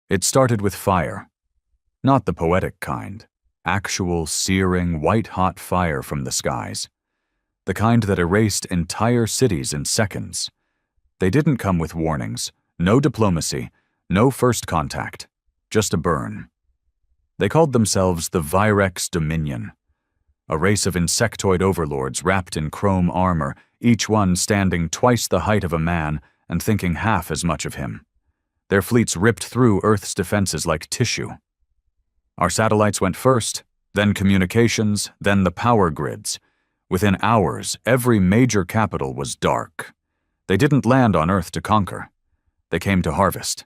It started with fire. Not the poetic kind. Actual, searing, white-hot fire from the skies. The kind that erased entire cities in seconds. They didn't come with warnings, no diplomacy, no first contact, just a burn. They called themselves the Virex Dominion, a race of insectoid overlords wrapped in chrome armor, each one standing twice the height of a man and thinking half as much of him. Their fleets ripped through Earth's defenses like tissue. Our satellites went first, then communications, then the power grids. Within hours, every major capital was dark. They didn't land on Earth to conquer. They came to harvest.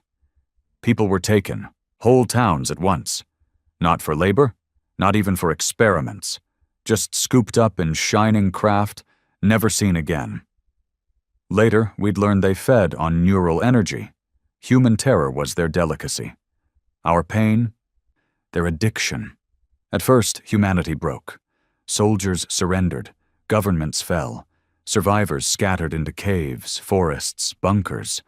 People were taken, whole towns at once. Not for labor, not even for experiments. Just scooped up in shining craft, never seen again. Later, we'd learn they fed on neural energy. Human terror was their delicacy. Our pain, their addiction. At first, humanity broke. Soldiers surrendered, governments fell, survivors scattered into caves, forests, bunkers.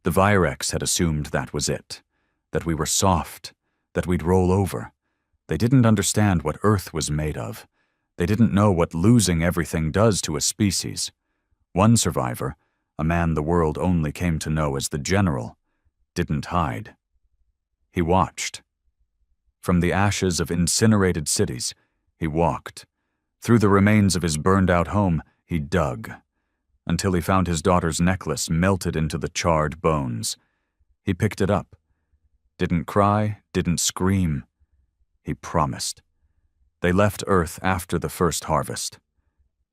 The Virex had assumed that was it, that we were soft, that we'd roll over. They didn't understand what Earth was made of. They didn't know what losing everything does to a species. One survivor, a man the world only came to know as the General, didn't hide. He watched. From the ashes of incinerated cities, he walked. Through the remains of his burned-out home, he dug, until he found his daughter's necklace melted into the charred bones. He picked it up. Didn't cry, didn't scream. He promised. They left Earth after the first harvest.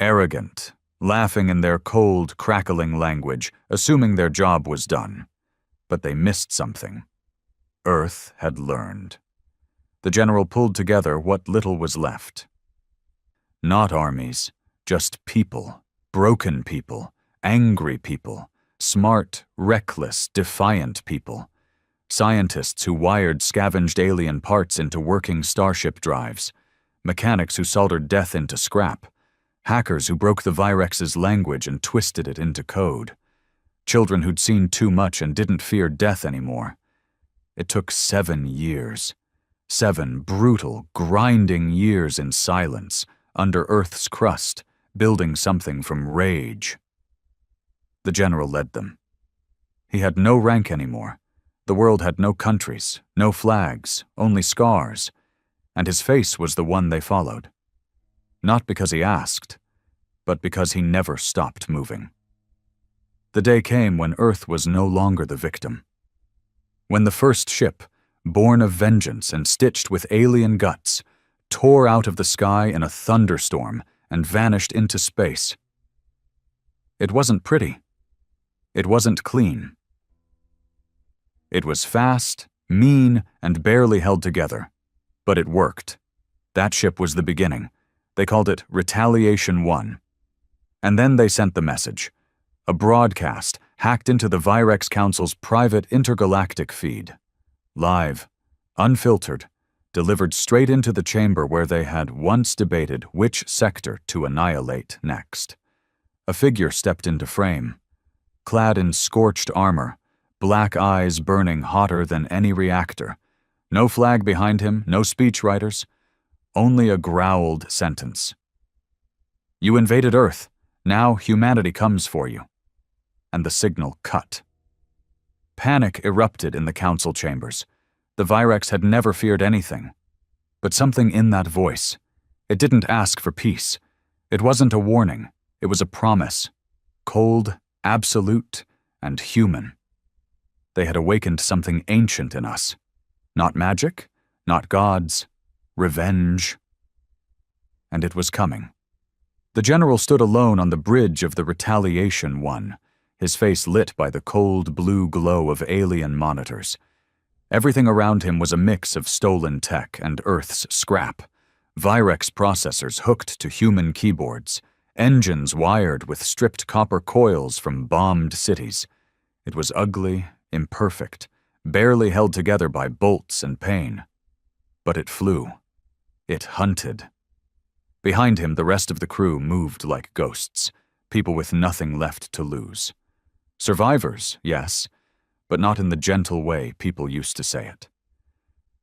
Arrogant, laughing in their cold, crackling language, assuming their job was done. But they missed something. Earth had learned. The General pulled together what little was left. Not armies, just people, broken people, angry people, smart, reckless, defiant people. Scientists who wired scavenged alien parts into working starship drives. Mechanics who soldered death into scrap. Hackers who broke the Virex's language and twisted it into code. Children who'd seen too much and didn't fear death anymore. It took 7 years. 7 brutal, grinding years in silence, under Earth's crust, building something from rage. The General led them. He had no rank anymore. The world had no countries, no flags, only scars, and his face was the one they followed. Not because he asked, but because he never stopped moving. The day came when Earth was no longer the victim. When the first ship, born of vengeance and stitched with alien guts, tore out of the sky in a thunderstorm and vanished into space. It wasn't pretty. It wasn't clean. It was fast, mean, and barely held together. But it worked. That ship was the beginning. They called it Retaliation 1. And then they sent the message. A broadcast hacked into the Virex Council's private intergalactic feed. Live, unfiltered, delivered straight into the chamber where they had once debated which sector to annihilate next. A figure stepped into frame. Clad in scorched armor, black eyes burning hotter than any reactor. No flag behind him, no speechwriters, only a growled sentence. You invaded Earth. Now humanity comes for you. And the signal cut. Panic erupted in the council chambers. The Virex had never feared anything. But something in that voice. It didn't ask for peace. It wasn't a warning. It was a promise. Cold, absolute, and human. They had awakened something ancient in us. Not magic, not gods, revenge. And it was coming. The General stood alone on the bridge of the Retaliation 1, his face lit by the cold blue glow of alien monitors. Everything around him was a mix of stolen tech and Earth's scrap. Virex processors hooked to human keyboards, engines wired with stripped copper coils from bombed cities. It was ugly, imperfect, barely held together by bolts and pain. But it flew. It hunted. Behind him, the rest of the crew moved like ghosts, people with nothing left to lose. Survivors, yes, but not in the gentle way people used to say it.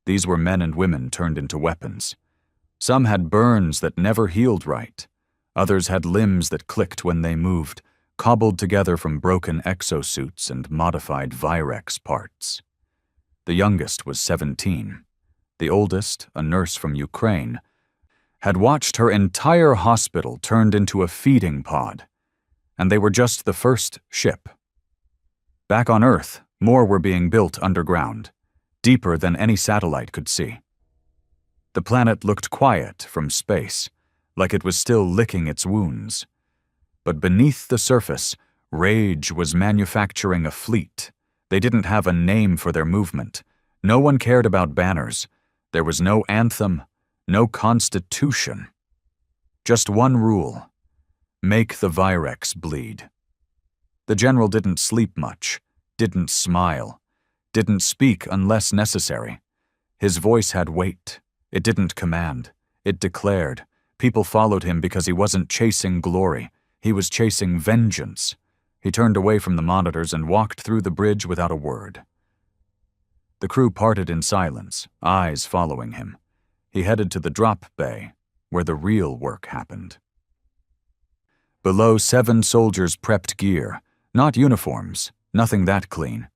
These were men and women turned into weapons. Some had burns that never healed right. Others had limbs that clicked when they moved, cobbled together from broken exosuits and modified Virex parts. The youngest was 17. The oldest, a nurse from Ukraine, had watched her entire hospital turned into a feeding pod, and they were just the first ship. Back on Earth, more were being built underground, deeper than any satellite could see. The planet looked quiet from space, like it was still licking its wounds. But beneath the surface, rage was manufacturing a fleet. They didn't have a name for their movement. No one cared about banners. There was no anthem, no constitution. Just one rule: make the Virex bleed. The general didn't sleep much, didn't smile, didn't speak unless necessary. His voice had weight. It didn't command. It declared. People followed him because he wasn't chasing glory. He was chasing vengeance. He turned away from the monitors and walked through the bridge without a word. The crew parted in silence, eyes following him. He headed to the drop bay, where the real work happened. Below, 7 soldiers prepped gear, not uniforms, nothing that clean.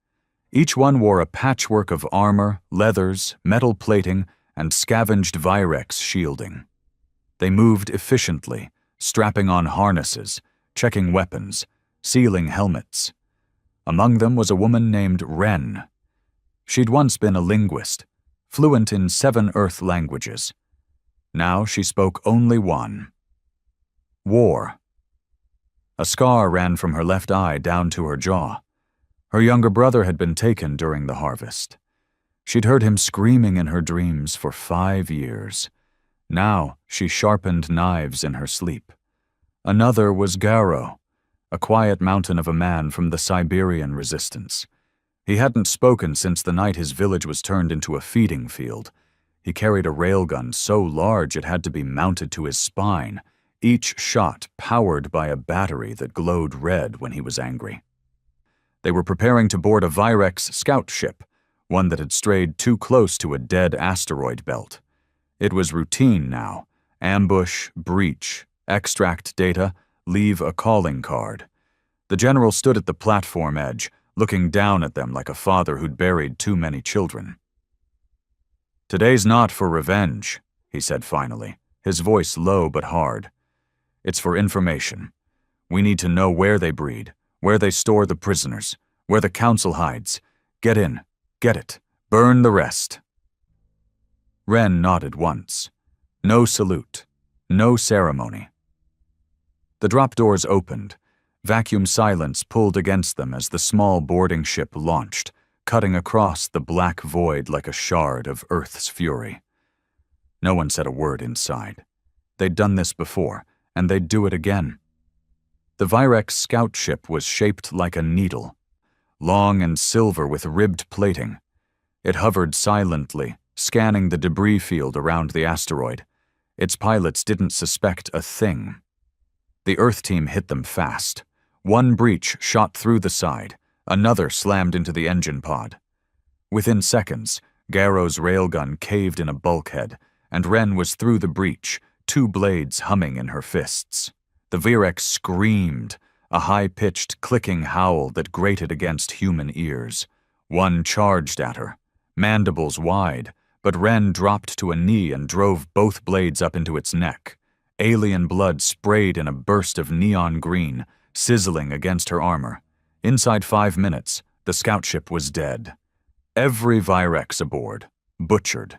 Each one wore a patchwork of armor, leathers, metal plating, and scavenged Virex shielding. They moved efficiently, strapping on harnesses, checking weapons, sealing helmets. Among them was a woman named Wren. She'd once been a linguist, fluent in 7 Earth languages. Now she spoke only one: war. A scar ran from her left eye down to her jaw. Her younger brother had been taken during the harvest. She'd heard him screaming in her dreams for 5 years. Now she sharpened knives in her sleep. Another was Garo, a quiet mountain of a man from the Siberian resistance. He hadn't spoken since the night his village was turned into a feeding field. He carried a railgun so large it had to be mounted to his spine, each shot powered by a battery that glowed red when he was angry. They were preparing to board a Virex scout ship, one that had strayed too close to a dead asteroid belt. It was routine now: ambush, breach, extract data, leave a calling card. The general stood at the platform edge, looking down at them like a father who'd buried too many children. "Today's not for revenge," he said finally, his voice low but hard. "It's for information. We need to know where they breed, where they store the prisoners, where the council hides. Get in, get it, burn the rest." Wren nodded once. No salute, no ceremony. The drop doors opened. Vacuum silence pulled against them as the small boarding ship launched, cutting across the black void like a shard of Earth's fury. No one said a word inside. They'd done this before, and they'd do it again. The Virex scout ship was shaped like a needle, long and silver with ribbed plating. It hovered silently, scanning the debris field around the asteroid. Its pilots didn't suspect a thing. The Earth team hit them fast. One breach shot through the side, another slammed into the engine pod. Within seconds, Garo's railgun caved in a bulkhead, and Wren was through the breach, 2 blades humming in her fists. The Virex screamed, a high-pitched, clicking howl that grated against human ears. One charged at her, mandibles wide, but Wren dropped to a knee and drove both blades up into its neck. Alien blood sprayed in a burst of neon green, sizzling against her armor. Inside 5 minutes, the scout ship was dead. Every Virex aboard, butchered.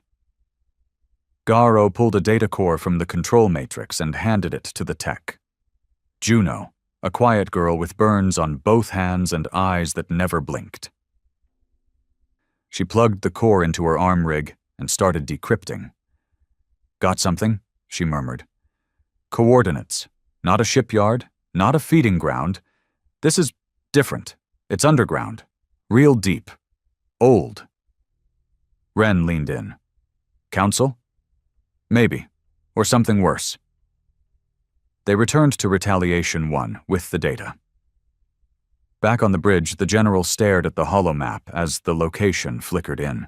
Garo pulled a data core from the control matrix and handed it to the tech. Juno, a quiet girl with burns on both hands and eyes that never blinked. She plugged the core into her arm rig and started decrypting. "Got something?" she murmured. "Coordinates. Not a shipyard, not a feeding ground. This is different. It's underground. Real deep. Old." Wren leaned in. "Council? Maybe. Or something worse." They returned to Retaliation 1 with the data. Back on the bridge, the general stared at the holomap as the location flickered in.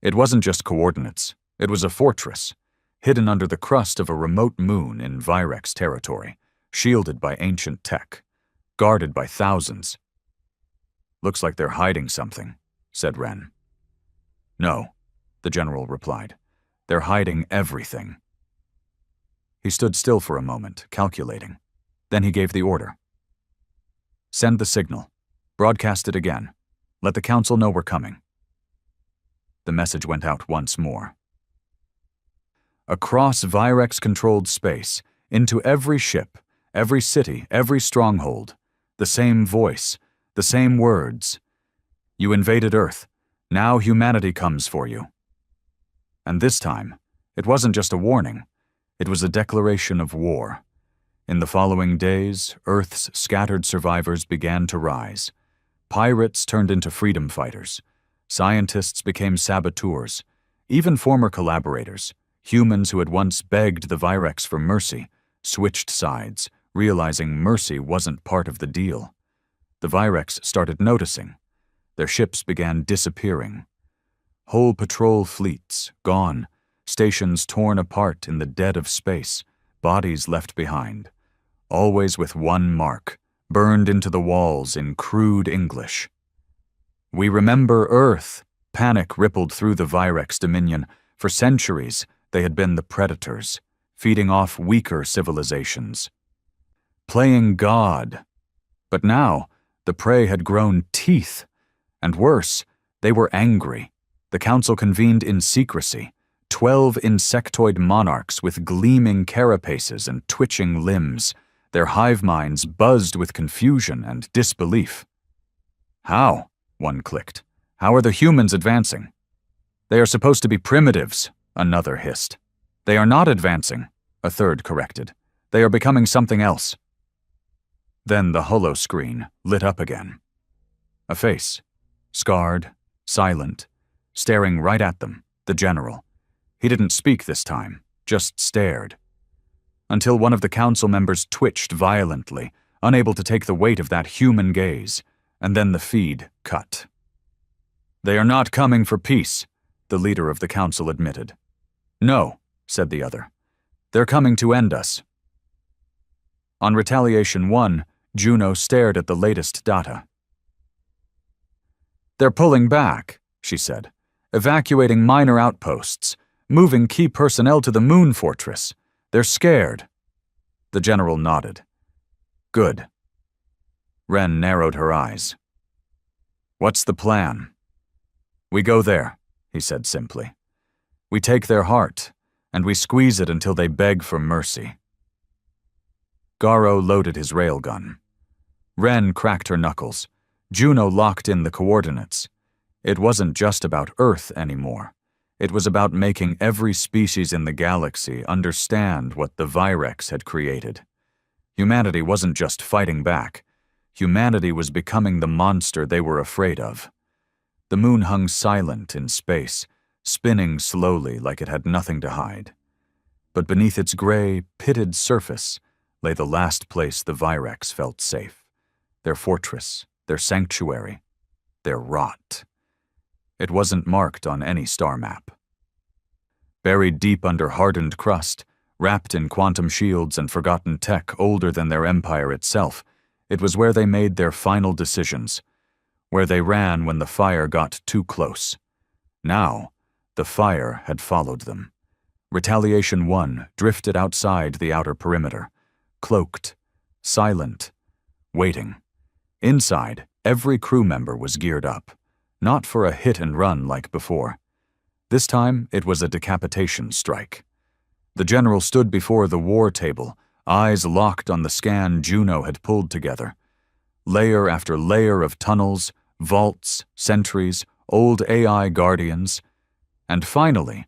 It wasn't just coordinates. It was a fortress, hidden under the crust of a remote moon in Virex territory, shielded by ancient tech, guarded by thousands. "Looks like they're hiding something," said Ren. "No," the general replied. "They're hiding everything." He stood still for a moment, calculating. Then he gave the order. "Send the signal. Broadcast it again. Let the council know we're coming." The message went out once more. Across Virex-controlled space, into every ship, every city, every stronghold, the same voice, the same words. "You invaded Earth. Now humanity comes for you." And this time, it wasn't just a warning. It was a declaration of war. In the following days, Earth's scattered survivors began to rise. Pirates turned into freedom fighters. Scientists became saboteurs. Even former collaborators, humans who had once begged the Virex for mercy, switched sides, realizing mercy wasn't part of the deal. The Virex started noticing. Their ships began disappearing. Whole patrol fleets gone, stations torn apart in the dead of space, bodies left behind, always with one mark, burned into the walls in crude English. "We remember Earth," panic rippled through the Virex dominion. For centuries, they had been the predators, feeding off weaker civilizations. Playing God. But now, the prey had grown teeth. And worse, they were angry. The council convened in secrecy. 12 insectoid monarchs with gleaming carapaces and twitching limbs. Their hive minds buzzed with confusion and disbelief. "How?" one clicked. "How are the humans advancing?" "They are supposed to be primitives," another hissed. "They are not advancing," a third corrected. "They are becoming something else." Then the holoscreen lit up again. A face, scarred, silent, staring right at them, the general. He didn't speak this time, just stared. Until one of the council members twitched violently, unable to take the weight of that human gaze, and then the feed cut. "They are not coming for peace," the leader of the council admitted. "No," said the other. "They're coming to end us." On Retaliation 1, Juno stared at the latest data. "They're pulling back," she said, "evacuating minor outposts, moving key personnel to the moon fortress. They're scared." The general nodded. "Good." Ren narrowed her eyes. "What's the plan?" "We go there," he said simply. "We take their heart, and we squeeze it until they beg for mercy." Garo loaded his railgun. Ren cracked her knuckles. Juno locked in the coordinates. It wasn't just about Earth anymore. It was about making every species in the galaxy understand what the Virex had created. Humanity wasn't just fighting back. Humanity was becoming the monster they were afraid of. The moon hung silent in space, spinning slowly like it had nothing to hide. But beneath its gray, pitted surface lay the last place the Virex felt safe. Their fortress, their sanctuary, their rot. It wasn't marked on any star map. Buried deep under hardened crust, wrapped in quantum shields and forgotten tech older than their empire itself, it was where they made their final decisions, where they ran when the fire got too close. Now, the fire had followed them. Retaliation 1 drifted outside the outer perimeter, cloaked, silent, waiting. Inside, every crew member was geared up, not for a hit and run like before. This time, it was a decapitation strike. The general stood before the war table, eyes locked on the scan Juno had pulled together. Layer after layer of tunnels, vaults, sentries, old AI guardians, and finally,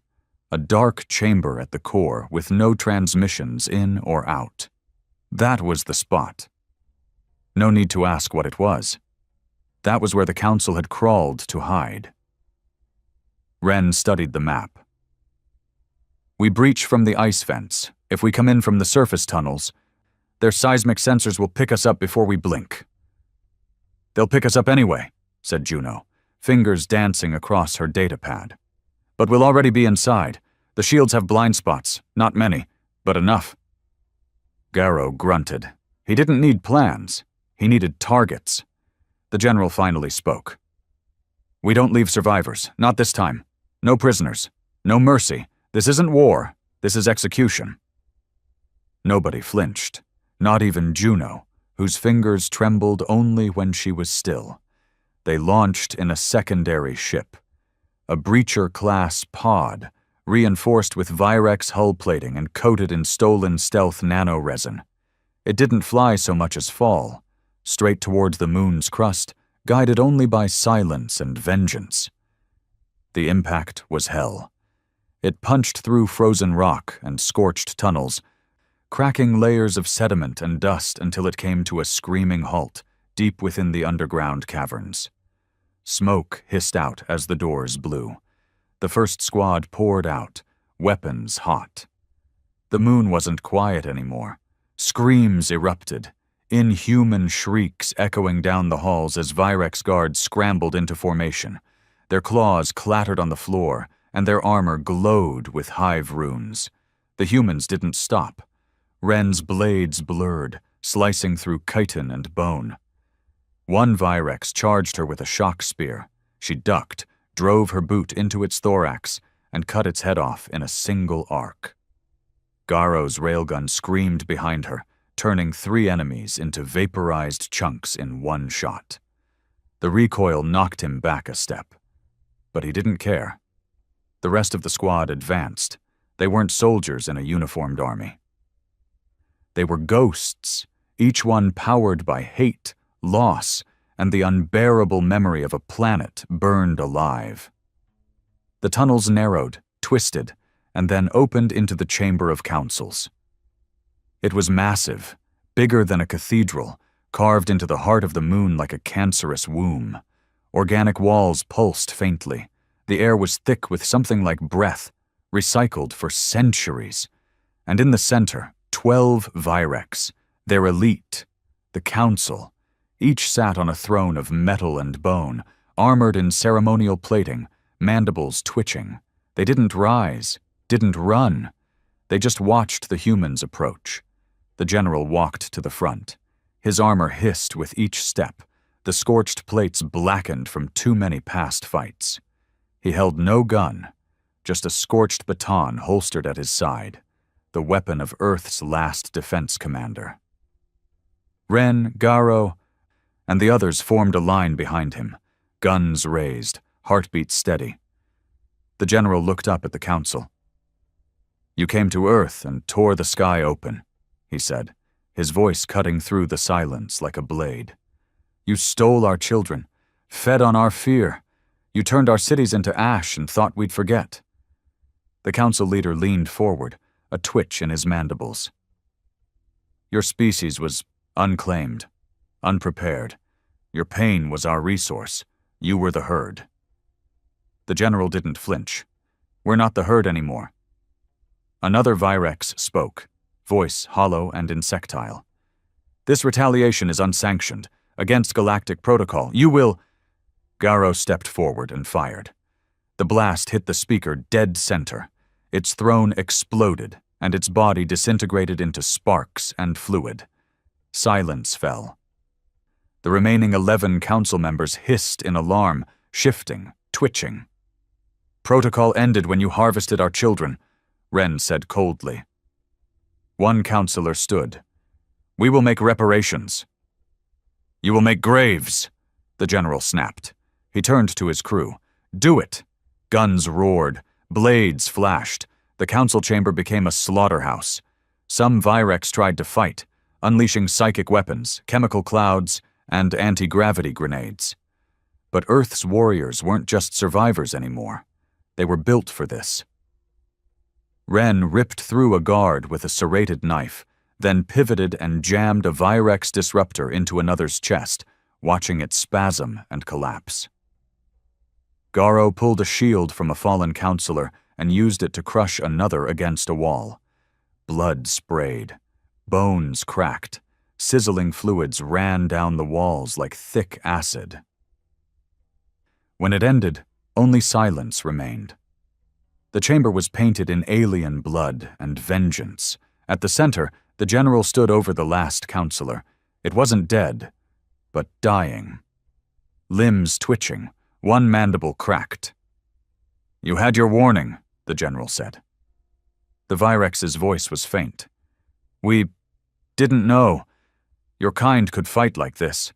a dark chamber at the core with no transmissions in or out. That was the spot. No need to ask what it was. That was where the council had crawled to hide. Ren studied the map. "We breach from the ice vents. If we come in from the surface tunnels, their seismic sensors will pick us up before we blink." "They'll pick us up anyway," said Juno, fingers dancing across her data pad. "But we'll already be inside. The shields have blind spots, not many, but enough." Garrow grunted. He didn't need plans. He needed targets. The general finally spoke. "We don't leave survivors, not this time. No prisoners. No mercy. This isn't war. This is execution." Nobody flinched, not even Juno, whose fingers trembled only when she was still. They launched in a secondary ship, a breacher-class pod, reinforced with Virex hull plating and coated in stolen stealth nanoresin. It didn't fly so much as fall, straight toward the moon's crust, guided only by silence and vengeance. The impact was hell. It punched through frozen rock and scorched tunnels, cracking layers of sediment and dust until it came to a screaming halt deep within the underground caverns. Smoke hissed out as the doors blew. The first squad poured out, weapons hot. The moon wasn't quiet anymore. Screams erupted, inhuman shrieks echoing down the halls as Virex guards scrambled into formation. Their claws clattered on the floor, and their armor glowed with hive runes. The humans didn't stop. Ren's blades blurred, slicing through chitin and bone. One Virex charged her with a shock spear. She ducked, drove her boot into its thorax, and cut its head off in a single arc. Garrow's railgun screamed behind her, turning 3 enemies into vaporized chunks in one shot. The recoil knocked him back a step. But he didn't care. The rest of the squad advanced. They weren't soldiers in a uniformed army. They were ghosts, each one powered by hate, loss, and the unbearable memory of a planet burned alive. The tunnels narrowed, twisted, and then opened into the Chamber of Councils. It was massive, bigger than a cathedral, carved into the heart of the moon like a cancerous womb. Organic walls pulsed faintly. The air was thick with something like breath, recycled for centuries. And in the center, 12 Virex, their elite, the council. Each sat on a throne of metal and bone, armored in ceremonial plating, mandibles twitching. They didn't rise, didn't run. They just watched the humans approach. The general walked to the front. His armor hissed with each step, the scorched plates blackened from too many past fights. He held no gun, just a scorched baton holstered at his side, the weapon of Earth's last defense commander. Ren, Garrow, and the others formed a line behind him, guns raised, heartbeat steady. The general looked up at the council. "You came to Earth and tore the sky open," he said, his voice cutting through the silence like a blade. "You stole our children, fed on our fear. You turned our cities into ash and thought we'd forget." The council leader leaned forward, a twitch in his mandibles. "Your species was unclaimed, unprepared. Your pain was our resource. You were the herd." The general didn't flinch. "We're not the herd anymore." Another Virex spoke, voice hollow and insectile. "This retaliation is unsanctioned, against galactic protocol. You will—" Garrow stepped forward and fired. The blast hit the speaker dead center. Its throne exploded, and its body disintegrated into sparks and fluid. Silence fell. The remaining 11 council members hissed in alarm, shifting, twitching. "Protocol ended when you harvested our children," Ren said coldly. One councillor stood. "We will make reparations." "You will make graves," the general snapped. He turned to his crew. "Do it." Guns roared. Blades flashed. The council chamber became a slaughterhouse. Some Virex tried to fight, unleashing psychic weapons, chemical clouds, and anti-gravity grenades. But Earth's warriors weren't just survivors anymore. They were built for this. Ren ripped through a guard with a serrated knife, then pivoted and jammed a Virex disruptor into another's chest, watching it spasm and collapse. Garrow pulled a shield from a fallen councillor and used it to crush another against a wall. Blood sprayed. Bones cracked. Sizzling fluids ran down the walls like thick acid. When it ended, only silence remained. The chamber was painted in alien blood and vengeance. At the center, the general stood over the last counselor. It wasn't dead, but dying. Limbs twitching, one mandible cracked. "You had your warning," the general said. The Virex's voice was faint. "We didn't know. Your kind could fight like this."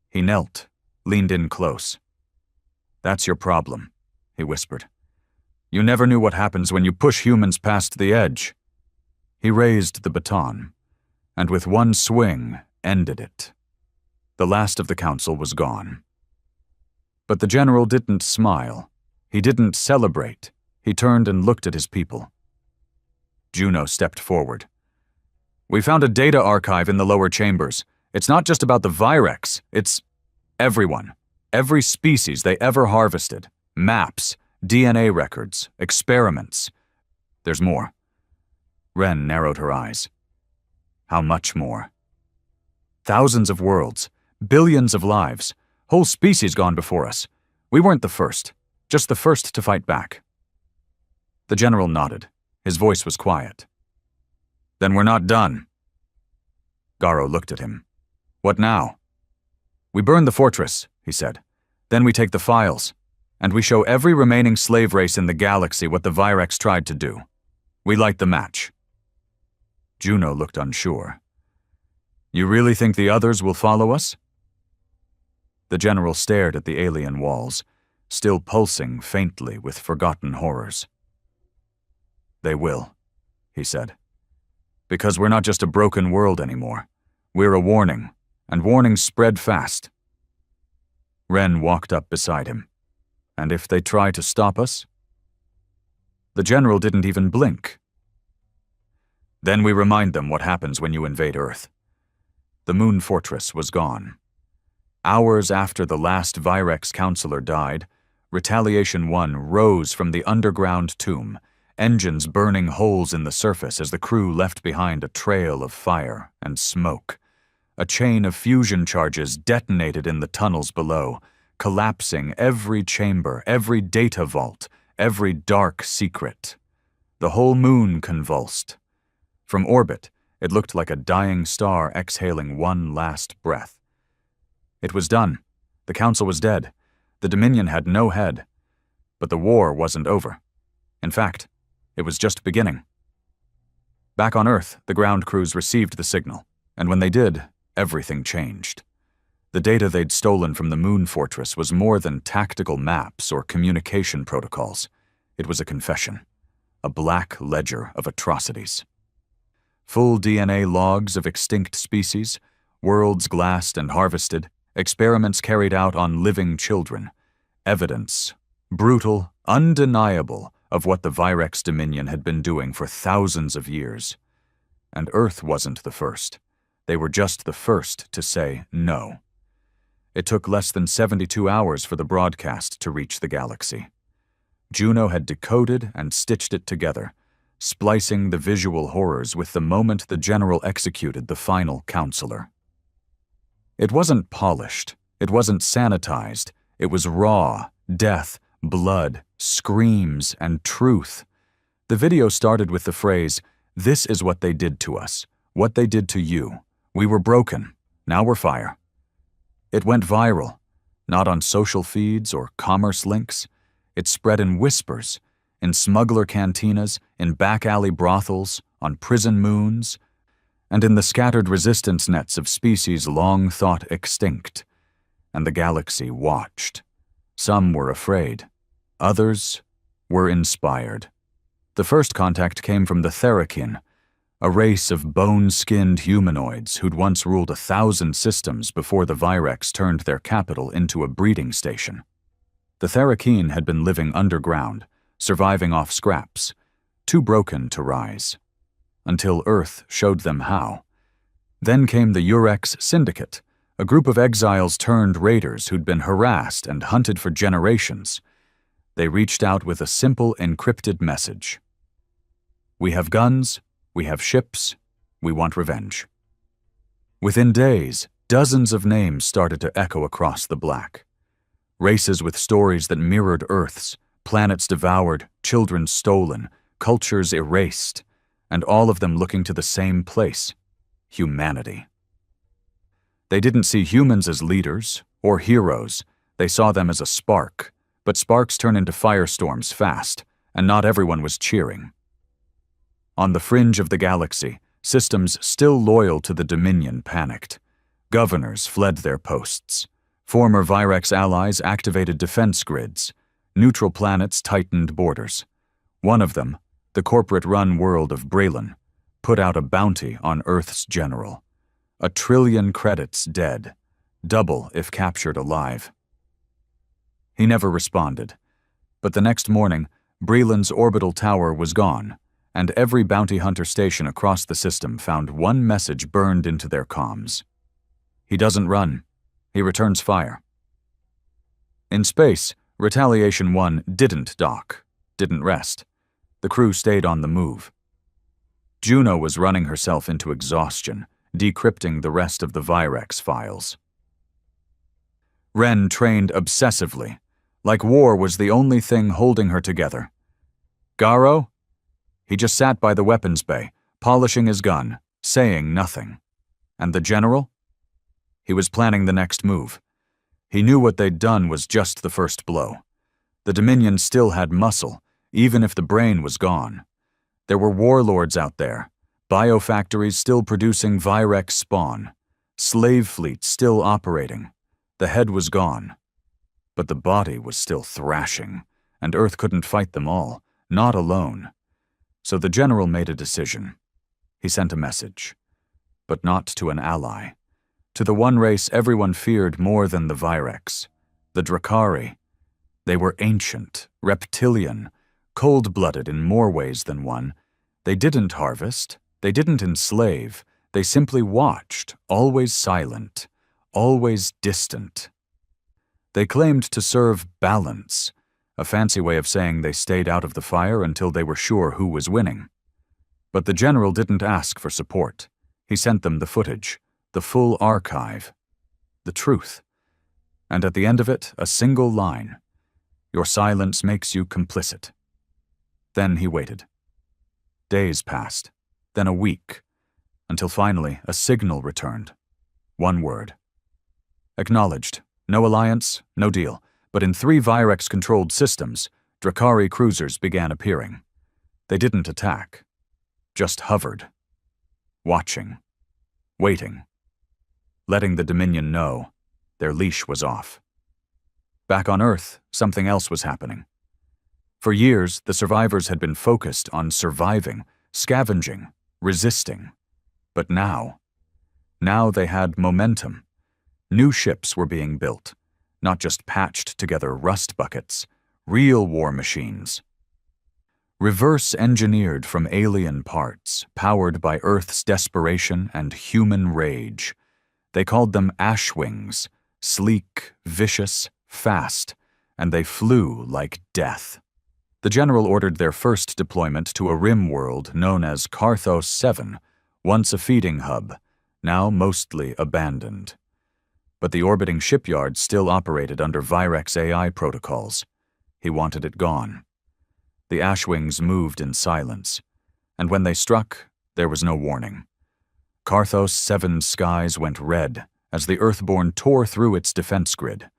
He knelt, leaned in close. "That's your problem," he whispered. "You never knew what happens when you push humans past the edge." He raised the baton, and with one swing, ended it. The last of the council was gone. But the general didn't smile. He didn't celebrate. He turned and looked at his people. Juno stepped forward. "We found a data archive in the lower chambers. It's not just about the Virex, it's everyone. Every species they ever harvested. Maps, DNA records, experiments. There's more." Ren narrowed her eyes. "How much more?" "Thousands of worlds, billions of lives, whole species gone before us. We weren't the first, just the first to fight back." The general nodded. His voice was quiet. "Then we're not done." Garo looked at him. "What now?" "We burn the fortress," he said. "Then we take the files, and we show every remaining slave race in the galaxy what the Virex tried to do. We light the match." Juno looked unsure. "You really think the others will follow us?" The general stared at the alien walls, still pulsing faintly with forgotten horrors. "They will," he said. "Because we're not just a broken world anymore. We're a warning, and warnings spread fast." Ren walked up beside him. "And if they try to stop us?" The general didn't even blink. "Then we remind them what happens when you invade Earth." The moon fortress was gone. Hours after the last Virex counselor died, Retaliation 1 rose from the underground tomb, engines burning holes in the surface as the crew left behind a trail of fire and smoke. A chain of fusion charges detonated in the tunnels below, collapsing every chamber, every data vault, every dark secret. The whole moon convulsed. From orbit, it looked like a dying star exhaling one last breath. It was done. The council was dead. The Dominion had no head. But the war wasn't over. In fact, it was just beginning. Back on Earth, the ground crews received the signal, and when they did, everything changed. The data they'd stolen from the moon fortress was more than tactical maps or communication protocols. It was a confession, a black ledger of atrocities. Full DNA logs of extinct species, worlds glassed and harvested, experiments carried out on living children, evidence, brutal, undeniable, of what the Virex Dominion had been doing for thousands of years. And Earth wasn't the first. They were just the first to say no. It took less than 72 hours for the broadcast to reach the galaxy. Juno had decoded and stitched it together, splicing the visual horrors with the moment the general executed the final counselor. It wasn't polished, it wasn't sanitized, it was raw, death, blood, screams, and truth. The video started with the phrase, "This is what they did to us, what they did to you. We were broken, now we're fire." It went viral, not on social feeds or commerce links. It spread in whispers, in smuggler cantinas, in back-alley brothels, on prison moons, and in the scattered resistance nets of species long thought extinct. And the galaxy watched. Some were afraid. Others were inspired. The first contact came from the Therakin, a race of bone-skinned humanoids who'd once ruled 1,000 systems before the Virex turned their capital into a breeding station. The Therakin had been living underground, surviving off scraps, too broken to rise, until Earth showed them how. Then came the Urex Syndicate, a group of exiles turned raiders who'd been harassed and hunted for generations. They reached out with a simple encrypted message. "We have guns, we have ships, we want revenge." Within days, dozens of names started to echo across the black. Races with stories that mirrored Earth's, planets devoured, children stolen, cultures erased, and all of them looking to the same place: humanity. They didn't see humans as leaders or heroes. They saw them as a spark, but sparks turn into firestorms fast, and not everyone was cheering. On the fringe of the galaxy, systems still loyal to the Dominion panicked. Governors fled their posts. Former Virex allies activated defense grids. Neutral planets tightened borders. One of them, the corporate-run world of Braylon, put out a bounty on Earth's general. 1 trillion credits dead, double if captured alive. He never responded, but the next morning, Braylon's orbital tower was gone, and every bounty hunter station across the system found one message burned into their comms. He doesn't run. He returns fire. In space, Retaliation 1 didn't dock, didn't rest. The crew stayed on the move. Juno was running herself into exhaustion, decrypting the rest of the Virex files. Ren trained obsessively, like war was the only thing holding her together. Garo? He just sat by the weapons bay, polishing his gun, saying nothing. And the general? He was planning the next move. He knew what they'd done was just the first blow. The Dominion still had muscle, even if the brain was gone. There were warlords out there, biofactories still producing Virex spawn, slave fleets still operating. The head was gone, but the body was still thrashing, and Earth couldn't fight them all, not alone. So the general made a decision. He sent a message, but not to an ally. To the one race everyone feared more than the Virex, the Drakari. They were ancient, reptilian, cold-blooded in more ways than one. They didn't harvest, they didn't enslave, they simply watched, always silent, always distant. They claimed to serve balance, a fancy way of saying they stayed out of the fire until they were sure who was winning. But the general didn't ask for support. He sent them the footage, the full archive, the truth. And at the end of it, a single line: "Your silence makes you complicit." Then he waited. Days passed, then a week, until finally a signal returned. One word. Acknowledged. No alliance, no deal. But in 3 Virex-controlled systems, Drakari cruisers began appearing. They didn't attack, just hovered, watching, waiting, letting the Dominion know their leash was off. Back on Earth, something else was happening. For years, the survivors had been focused on surviving, scavenging, resisting. But now they had momentum. New ships were being built, not just patched-together rust buckets, real war machines. Reverse-engineered from alien parts, powered by Earth's desperation and human rage. They called them Ashwings, sleek, vicious, fast, and they flew like death. The general ordered their first deployment to a rim world known as Carthos 7, once a feeding hub, now mostly abandoned. But the orbiting shipyard still operated under Virex AI protocols. He wanted it gone. The Ashwings moved in silence, and when they struck, there was no warning. Carthos 7's skies went red as the Earthborn tore through its defense grid.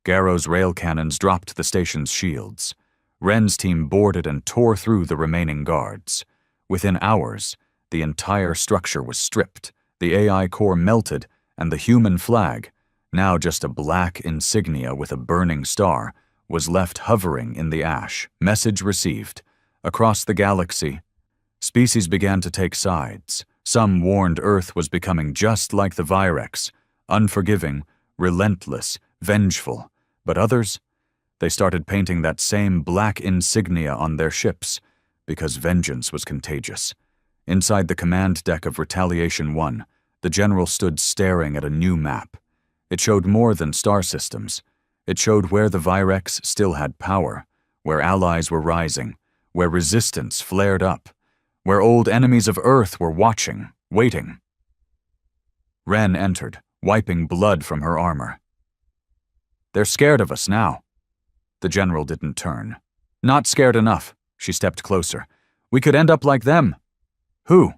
Garo's rail cannons dropped the station's shields. Ren's team boarded and tore through the remaining guards. Within hours, the entire structure was stripped, the AI core melted, and the human flag, now just a black insignia with a burning star, was left hovering in the ash. Message received. Across the galaxy, species began to take sides. Some warned Earth was becoming just like the Virex, unforgiving, relentless, vengeful. But others, they started painting that same black insignia on their ships, because vengeance was contagious. Inside the command deck of Retaliation 1, the general stood staring at a new map. It showed more than star systems. It showed where the Virex still had power, where allies were rising, where resistance flared up, where old enemies of Earth were watching, waiting. Ren entered, wiping blood from her armor. "They're scared of us now." The general didn't turn. "Not scared enough." She stepped closer. "We could end up like them." "Who?"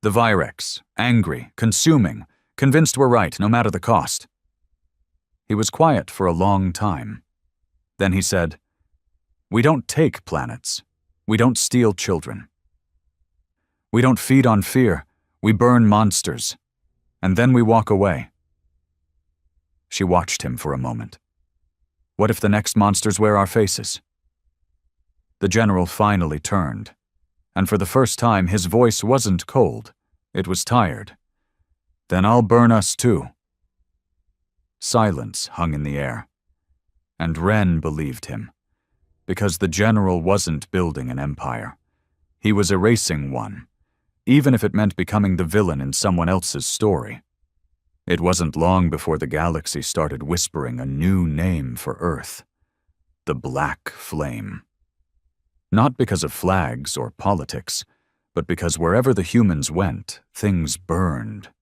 "The Virex, angry, consuming, convinced we're right, no matter the cost." He was quiet for a long time. Then he said, "We don't take planets. We don't steal children. We don't feed on fear. We burn monsters. And then we walk away." She watched him for a moment. "What if the next monsters wear our faces?" The general finally turned, and for the first time his voice wasn't cold, it was tired. "Then I'll burn us too." Silence hung in the air, and Ren believed him, because the general wasn't building an empire. He was erasing one, even if it meant becoming the villain in someone else's story. It wasn't long before the galaxy started whispering a new name for Earth: the Black Flame. Not because of flags or politics, but because wherever the humans went, things burned.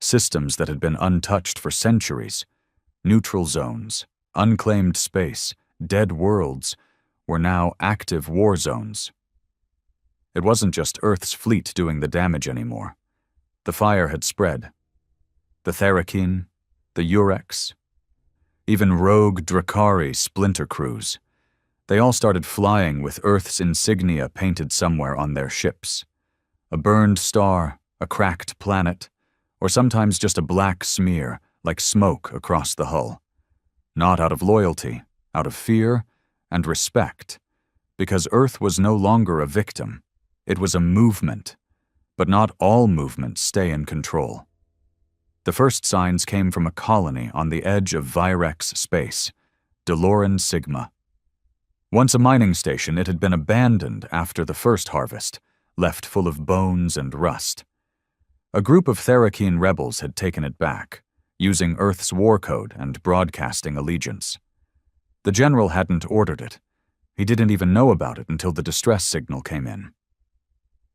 Systems that had been untouched for centuries, neutral zones, unclaimed space, dead worlds, were now active war zones. It wasn't just Earth's fleet doing the damage anymore. The fire had spread. The Therakine, the Urex, even rogue Drakari splinter crews. They all started flying with Earth's insignia painted somewhere on their ships. A burned star, a cracked planet, or sometimes just a black smear, like smoke across the hull. Not out of loyalty, out of fear and respect, because Earth was no longer a victim. It was a movement, but not all movements stay in control. The first signs came from a colony on the edge of Virex space, Deloran Sigma. Once a mining station, it had been abandoned after the first harvest, left full of bones and rust. A group of Therakine rebels had taken it back, using Earth's war code and broadcasting allegiance. The general hadn't ordered it. He didn't even know about it until the distress signal came in.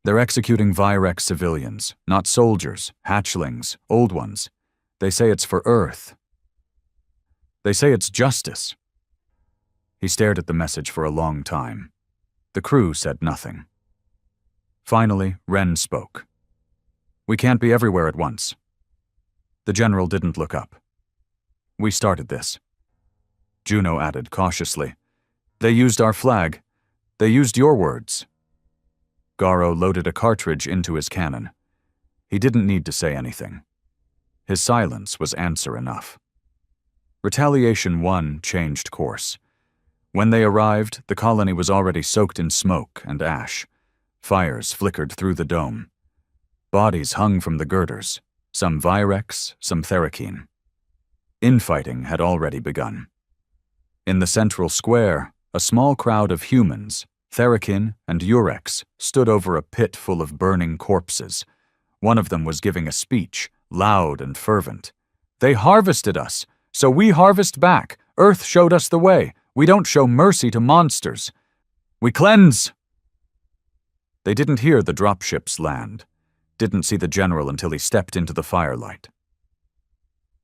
They're executing Virex civilians, not soldiers, hatchlings, old ones. They say it's for Earth. They say it's justice. He stared at the message for a long time. The crew said nothing. Finally, Ren spoke. "We can't be everywhere at once." The general didn't look up. "We started this." Juno added cautiously, "They used our flag. They used your words." Garo loaded a cartridge into his cannon. He didn't need to say anything. His silence was answer enough. Retaliation 1 changed course. When they arrived, the colony was already soaked in smoke and ash. Fires flickered through the dome. Bodies hung from the girders, some Virex, some Therakine. Infighting had already begun. In the central square, a small crowd of humans, Therakine and Urex, stood over a pit full of burning corpses. One of them was giving a speech, loud and fervent. "They harvested us, so we harvest back. Earth showed us the way. We don't show mercy to monsters. We cleanse." They didn't hear the dropships land, didn't see the general until he stepped into the firelight.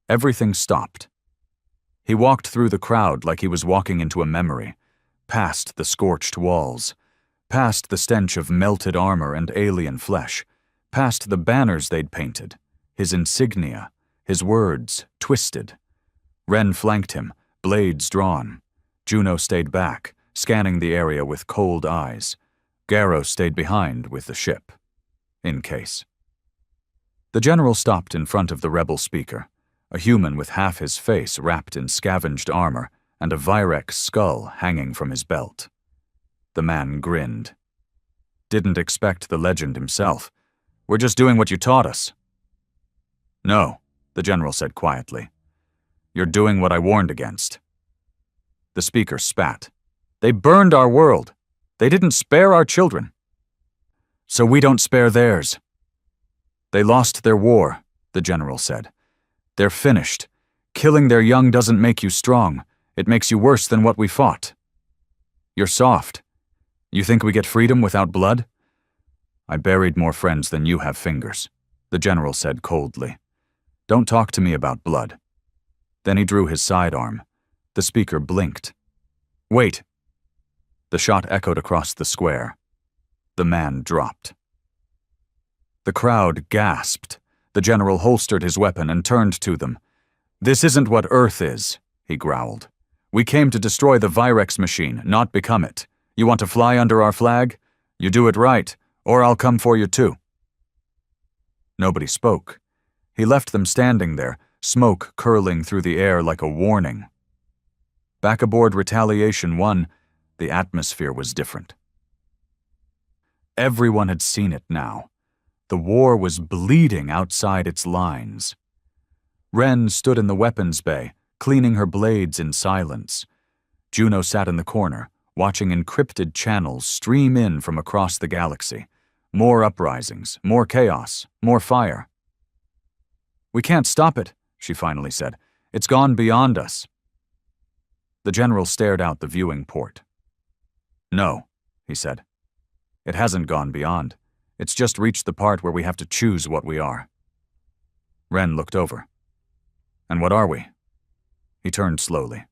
Everything stopped. He walked through the crowd like he was walking into a memory, past the scorched walls, past the stench of melted armor and alien flesh, past the banners they'd painted, his insignia, his words twisted. Ren flanked him, blades drawn. Juno stayed back, scanning the area with cold eyes. Garo stayed behind with the ship, in case. The general stopped in front of the rebel speaker, a human with half his face wrapped in scavenged armor and a Virex skull hanging from his belt. The man grinned. "Didn't expect the legend himself. We're just doing what you taught us." "No," the general said quietly. "You're doing what I warned against." The speaker spat. "They burned our world. They didn't spare our children. So we don't spare theirs." "They lost their war," the general said. "They're finished. Killing their young doesn't make you strong. It makes you worse than what we fought." "You're soft. You think we get freedom without blood?" "I buried more friends than you have fingers," the general said coldly. Don't talk to me about blood. Then he drew his sidearm. The speaker blinked. Wait! The shot echoed across the square. The man dropped. The crowd gasped. The general holstered his weapon and turned to them. This isn't what Earth is, he growled. We came to destroy the Virex machine, not become it. You want to fly under our flag? You do it right, or I'll come for you too. Nobody spoke. He left them standing there, smoke curling through the air like a warning. Back aboard Retaliation 1, the atmosphere was different. Everyone had seen it now. The war was bleeding outside its lines. Ren stood in the weapons bay, cleaning her blades in silence. Juno sat in the corner, watching encrypted channels stream in from across the galaxy. More uprisings, more chaos, more fire. We can't stop it, she finally said. It's gone beyond us. The general stared out the viewing port. No, he said. It hasn't gone beyond. It's just reached the part where we have to choose what we are. Ren looked over. And what are we? He turned slowly.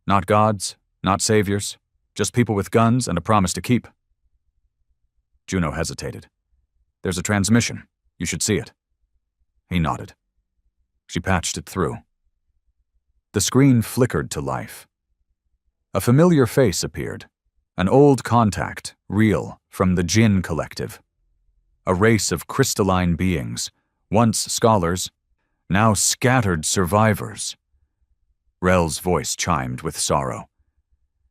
Not gods, not saviors, just people with guns and a promise to keep. Juno hesitated. There's a transmission. You should see it. He nodded. She patched it through. The screen flickered to life. A familiar face appeared. An old contact, real, from the Jinn Collective. A race of crystalline beings, once scholars, now scattered survivors. Rel's voice chimed with sorrow.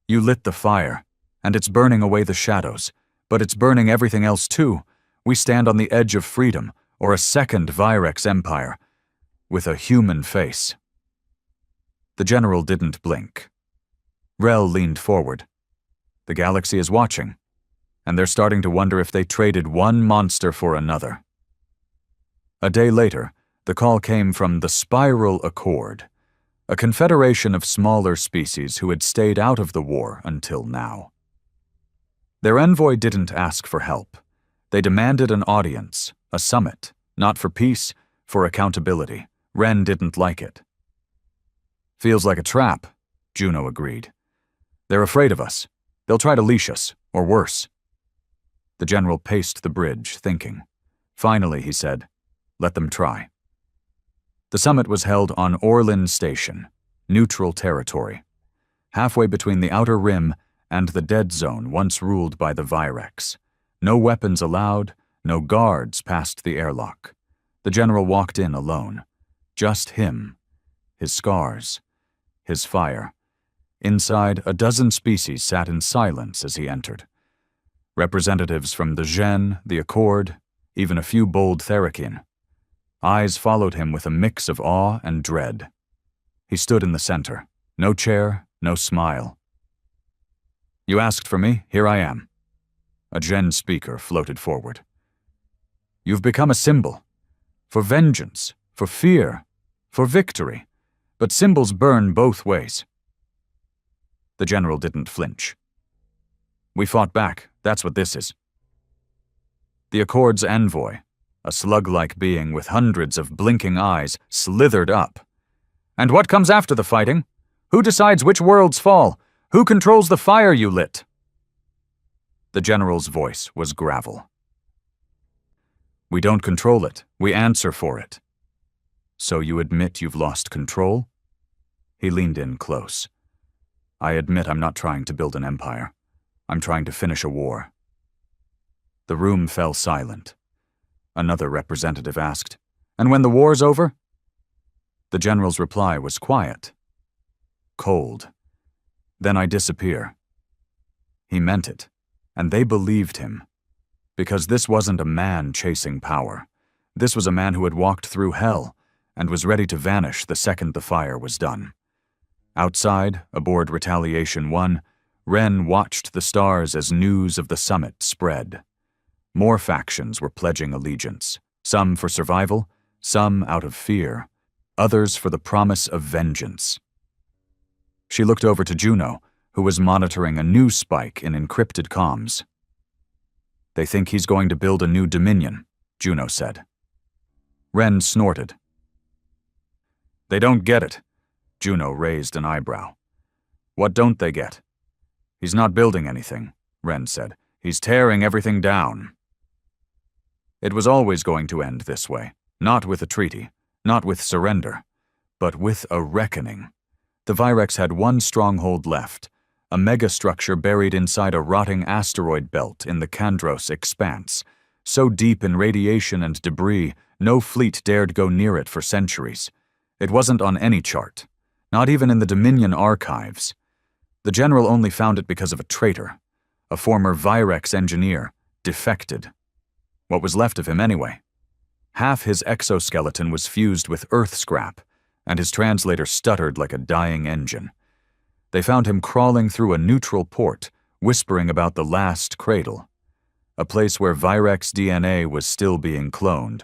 You lit the fire, and it's burning away the shadows, but it's burning everything else too. We stand on the edge of freedom, or a second Virex empire, with a human face. The general didn't blink. Rel leaned forward. The galaxy is watching, and they're starting to wonder if they traded one monster for another. A day later, the call came from the Spiral Accord, a confederation of smaller species who had stayed out of the war until now. Their envoy didn't ask for help. They demanded an audience, a summit, not for peace, for accountability. Ren didn't like it. Feels like a trap, Juno agreed. They're afraid of us. They'll try to leash us, or worse. The general paced the bridge, thinking. Finally, he said, let them try. The summit was held on Orlin Station, neutral territory, halfway between the Outer Rim and the Dead Zone once ruled by the Virex. No weapons allowed, no guards past the airlock. The general walked in alone. Just him, his scars, his fire. Inside, a dozen species sat in silence as he entered. Representatives from the Gen, the Accord, even a few bold Therakin. Eyes followed him with a mix of awe and dread. He stood in the center. No chair, no smile. You asked for me, here I am. A Gen speaker floated forward. You've become a symbol. For vengeance, for fear, for victory. But symbols burn both ways. The general didn't flinch. We fought back, that's what this is. The Accord's envoy, a slug-like being with hundreds of blinking eyes, slithered up. And what comes after the fighting? Who decides which worlds fall? Who controls the fire you lit? The general's voice was gravel. We don't control it, we answer for it. So you admit you've lost control? He leaned in close. I admit I'm not trying to build an empire. I'm trying to finish a war. The room fell silent. Another representative asked, And when the war's over? The general's reply was quiet. Cold. Then I disappear. He meant it, and they believed him. Because this wasn't a man chasing power. This was a man who had walked through hell and was ready to vanish the second the fire was done. Outside, aboard Retaliation 1, Ren watched the stars as news of the summit spread. More factions were pledging allegiance, some for survival, some out of fear, others for the promise of vengeance. She looked over to Juno, who was monitoring a new spike in encrypted comms. They think he's going to build a new dominion, Juno said. Ren snorted. They don't get it. Juno raised an eyebrow. What don't they get? He's not building anything, Ren said. He's tearing everything down. It was always going to end this way. Not with a treaty, not with surrender, but with a reckoning. The Virex had one stronghold left, a megastructure buried inside a rotting asteroid belt in the Kandros expanse, so deep in radiation and debris no fleet dared go near it for centuries. It wasn't on any chart, not even in the Dominion archives. The general only found it because of a traitor, a former Virex engineer, defected. What was left of him anyway? Half his exoskeleton was fused with Earth scrap, and his translator stuttered like a dying engine. They found him crawling through a neutral port, whispering about the last cradle, a place where Virex DNA was still being cloned,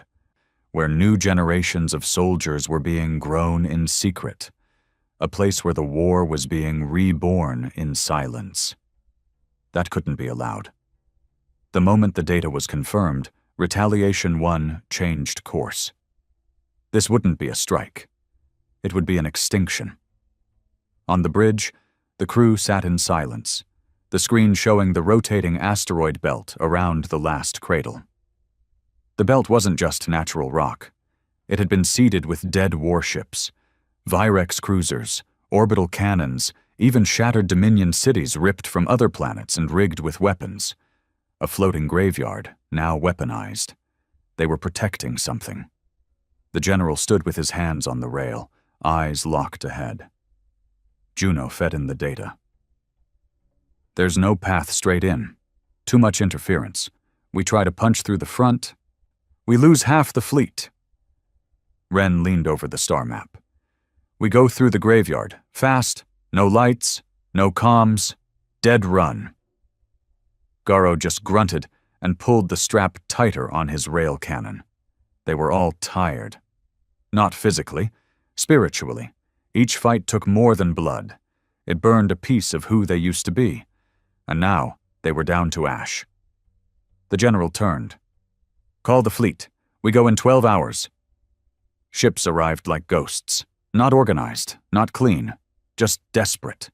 where new generations of soldiers were being grown in secret, a place where the war was being reborn in silence. That couldn't be allowed. The moment the data was confirmed, Retaliation 1 changed course. This wouldn't be a strike. It would be an extinction. On the bridge, the crew sat in silence, the screen showing the rotating asteroid belt around the last cradle. The belt wasn't just natural rock. It had been seeded with dead warships, Virex cruisers, orbital cannons, even shattered Dominion cities ripped from other planets and rigged with weapons. A floating graveyard, now weaponized. They were protecting something. The general stood with his hands on the rail, eyes locked ahead. Juno fed in the data. There's no path straight in. Too much interference. We try to punch through the front. We lose half the fleet. Ren leaned over the star map. We go through the graveyard, fast, no lights, no comms, dead run. Garo just grunted and pulled the strap tighter on his rail cannon. They were all tired. Not physically, spiritually. Each fight took more than blood. It burned a piece of who they used to be. And now they were down to ash. The general turned. Call the fleet. We go in 12 hours. Ships arrived like ghosts. Not organized, not clean, just desperate.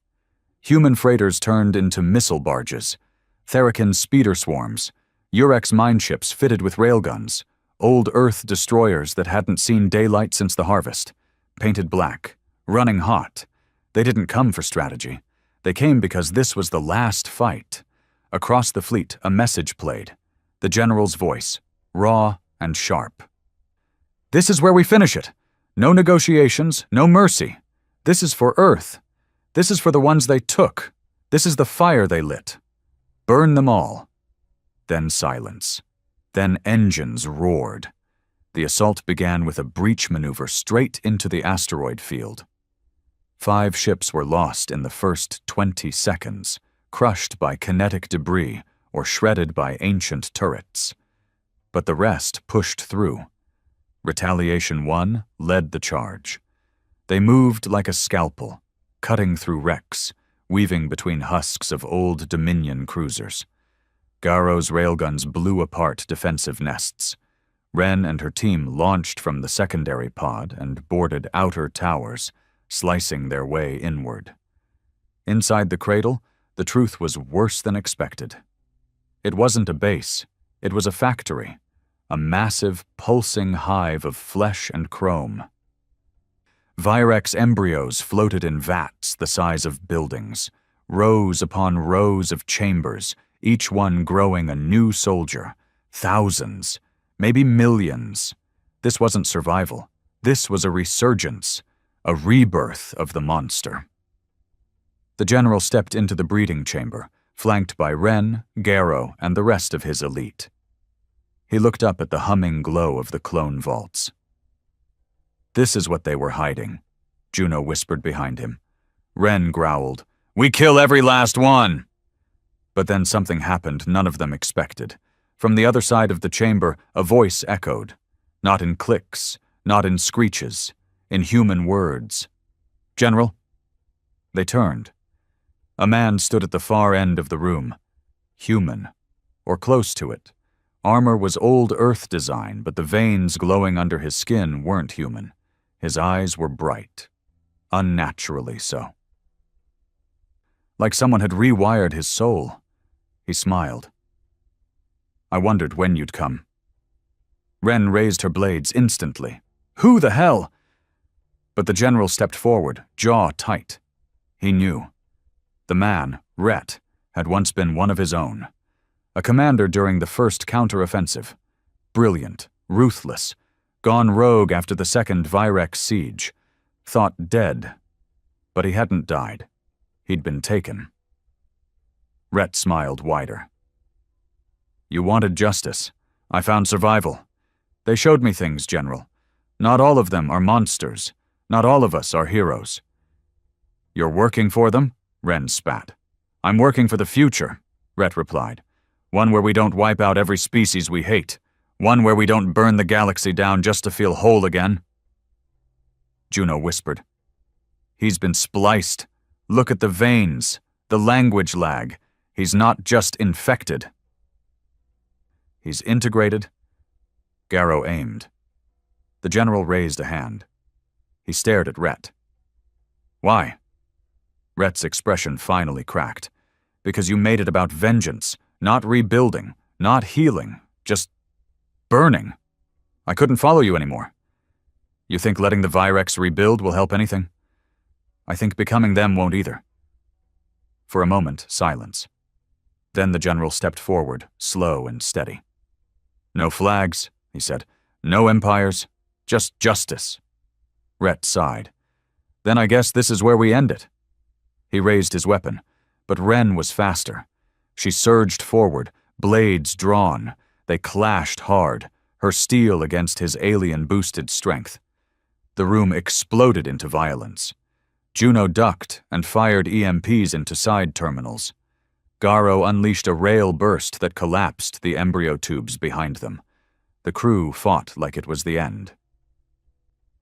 Human freighters turned into missile barges. Therakin speeder swarms. Urex mine ships fitted with railguns. Old Earth destroyers that hadn't seen daylight since the harvest. Painted black. Running hot. They didn't come for strategy. They came because this was the last fight. Across the fleet, a message played. The general's voice, raw and sharp. This is where we finish it. No negotiations, no mercy. This is for Earth. This is for the ones they took. This is the fire they lit. Burn them all. Then silence. Then engines roared. The assault began with a breach maneuver straight into the asteroid field. 5 ships were lost in the first 20 seconds, crushed by kinetic debris or shredded by ancient turrets. But the rest pushed through. Retaliation 1 led the charge. They moved like a scalpel, cutting through wrecks, weaving between husks of old Dominion cruisers. Garo's railguns blew apart defensive nests. Ren and her team launched from the secondary pod and boarded outer towers, slicing their way inward. Inside the cradle, the truth was worse than expected. It wasn't a base, it was a factory, a massive, pulsing hive of flesh and chrome. Virex embryos floated in vats the size of buildings, rows upon rows of chambers, each one growing a new soldier, thousands, maybe millions. This wasn't survival. This was a resurgence, a rebirth of the monster. The general stepped into the breeding chamber, flanked by Ren, Garo, and the rest of his elite. He looked up at the humming glow of the clone vaults. This is what they were hiding, Juno whispered behind him. Ren growled, "We kill every last one!" But then something happened none of them expected. From the other side of the chamber, a voice echoed, not in clicks, not in screeches, in human words. "General?" They turned. A man stood at the far end of the room. Human, or close to it. Armor was old Earth design, but the veins glowing under his skin weren't human. His eyes were bright, unnaturally so. Like someone had rewired his soul. He smiled. I wondered when you'd come. Ren raised her blades instantly. Who the hell? But the general stepped forward, jaw tight. He knew. The man, Rhett, had once been one of his own. A commander during the first counter-offensive. Brilliant, ruthless, gone rogue after the second Virex siege. Thought dead. But he hadn't died. He'd been taken. Rhett smiled wider. You wanted justice. I found survival. They showed me things, General. Not all of them are monsters. Not all of us are heroes. You're working for them? Ren spat. I'm working for the future, Rhett replied. One where we don't wipe out every species we hate. One where we don't burn the galaxy down just to feel whole again. Juno whispered. He's been spliced. Look at the veins, the language lag. He's not just infected. He's integrated. Garrow aimed. The general raised a hand. He stared at Rhett. Why? Rhett's expression finally cracked. Because you made it about vengeance, not rebuilding, not healing, just burning. I couldn't follow you anymore. You think letting the Virex rebuild will help anything? I think becoming them won't either. For a moment, silence. Then the general stepped forward, slow and steady. No flags, he said. No empires, just justice. Rhett sighed. Then I guess this is where we end it. He raised his weapon, but Ren was faster. She surged forward, blades drawn. They clashed hard, her steel against his alien-boosted strength. The room exploded into violence. Juno ducked and fired EMPs into side terminals. Garrow unleashed a rail burst that collapsed the embryo tubes behind them. The crew fought like it was the end.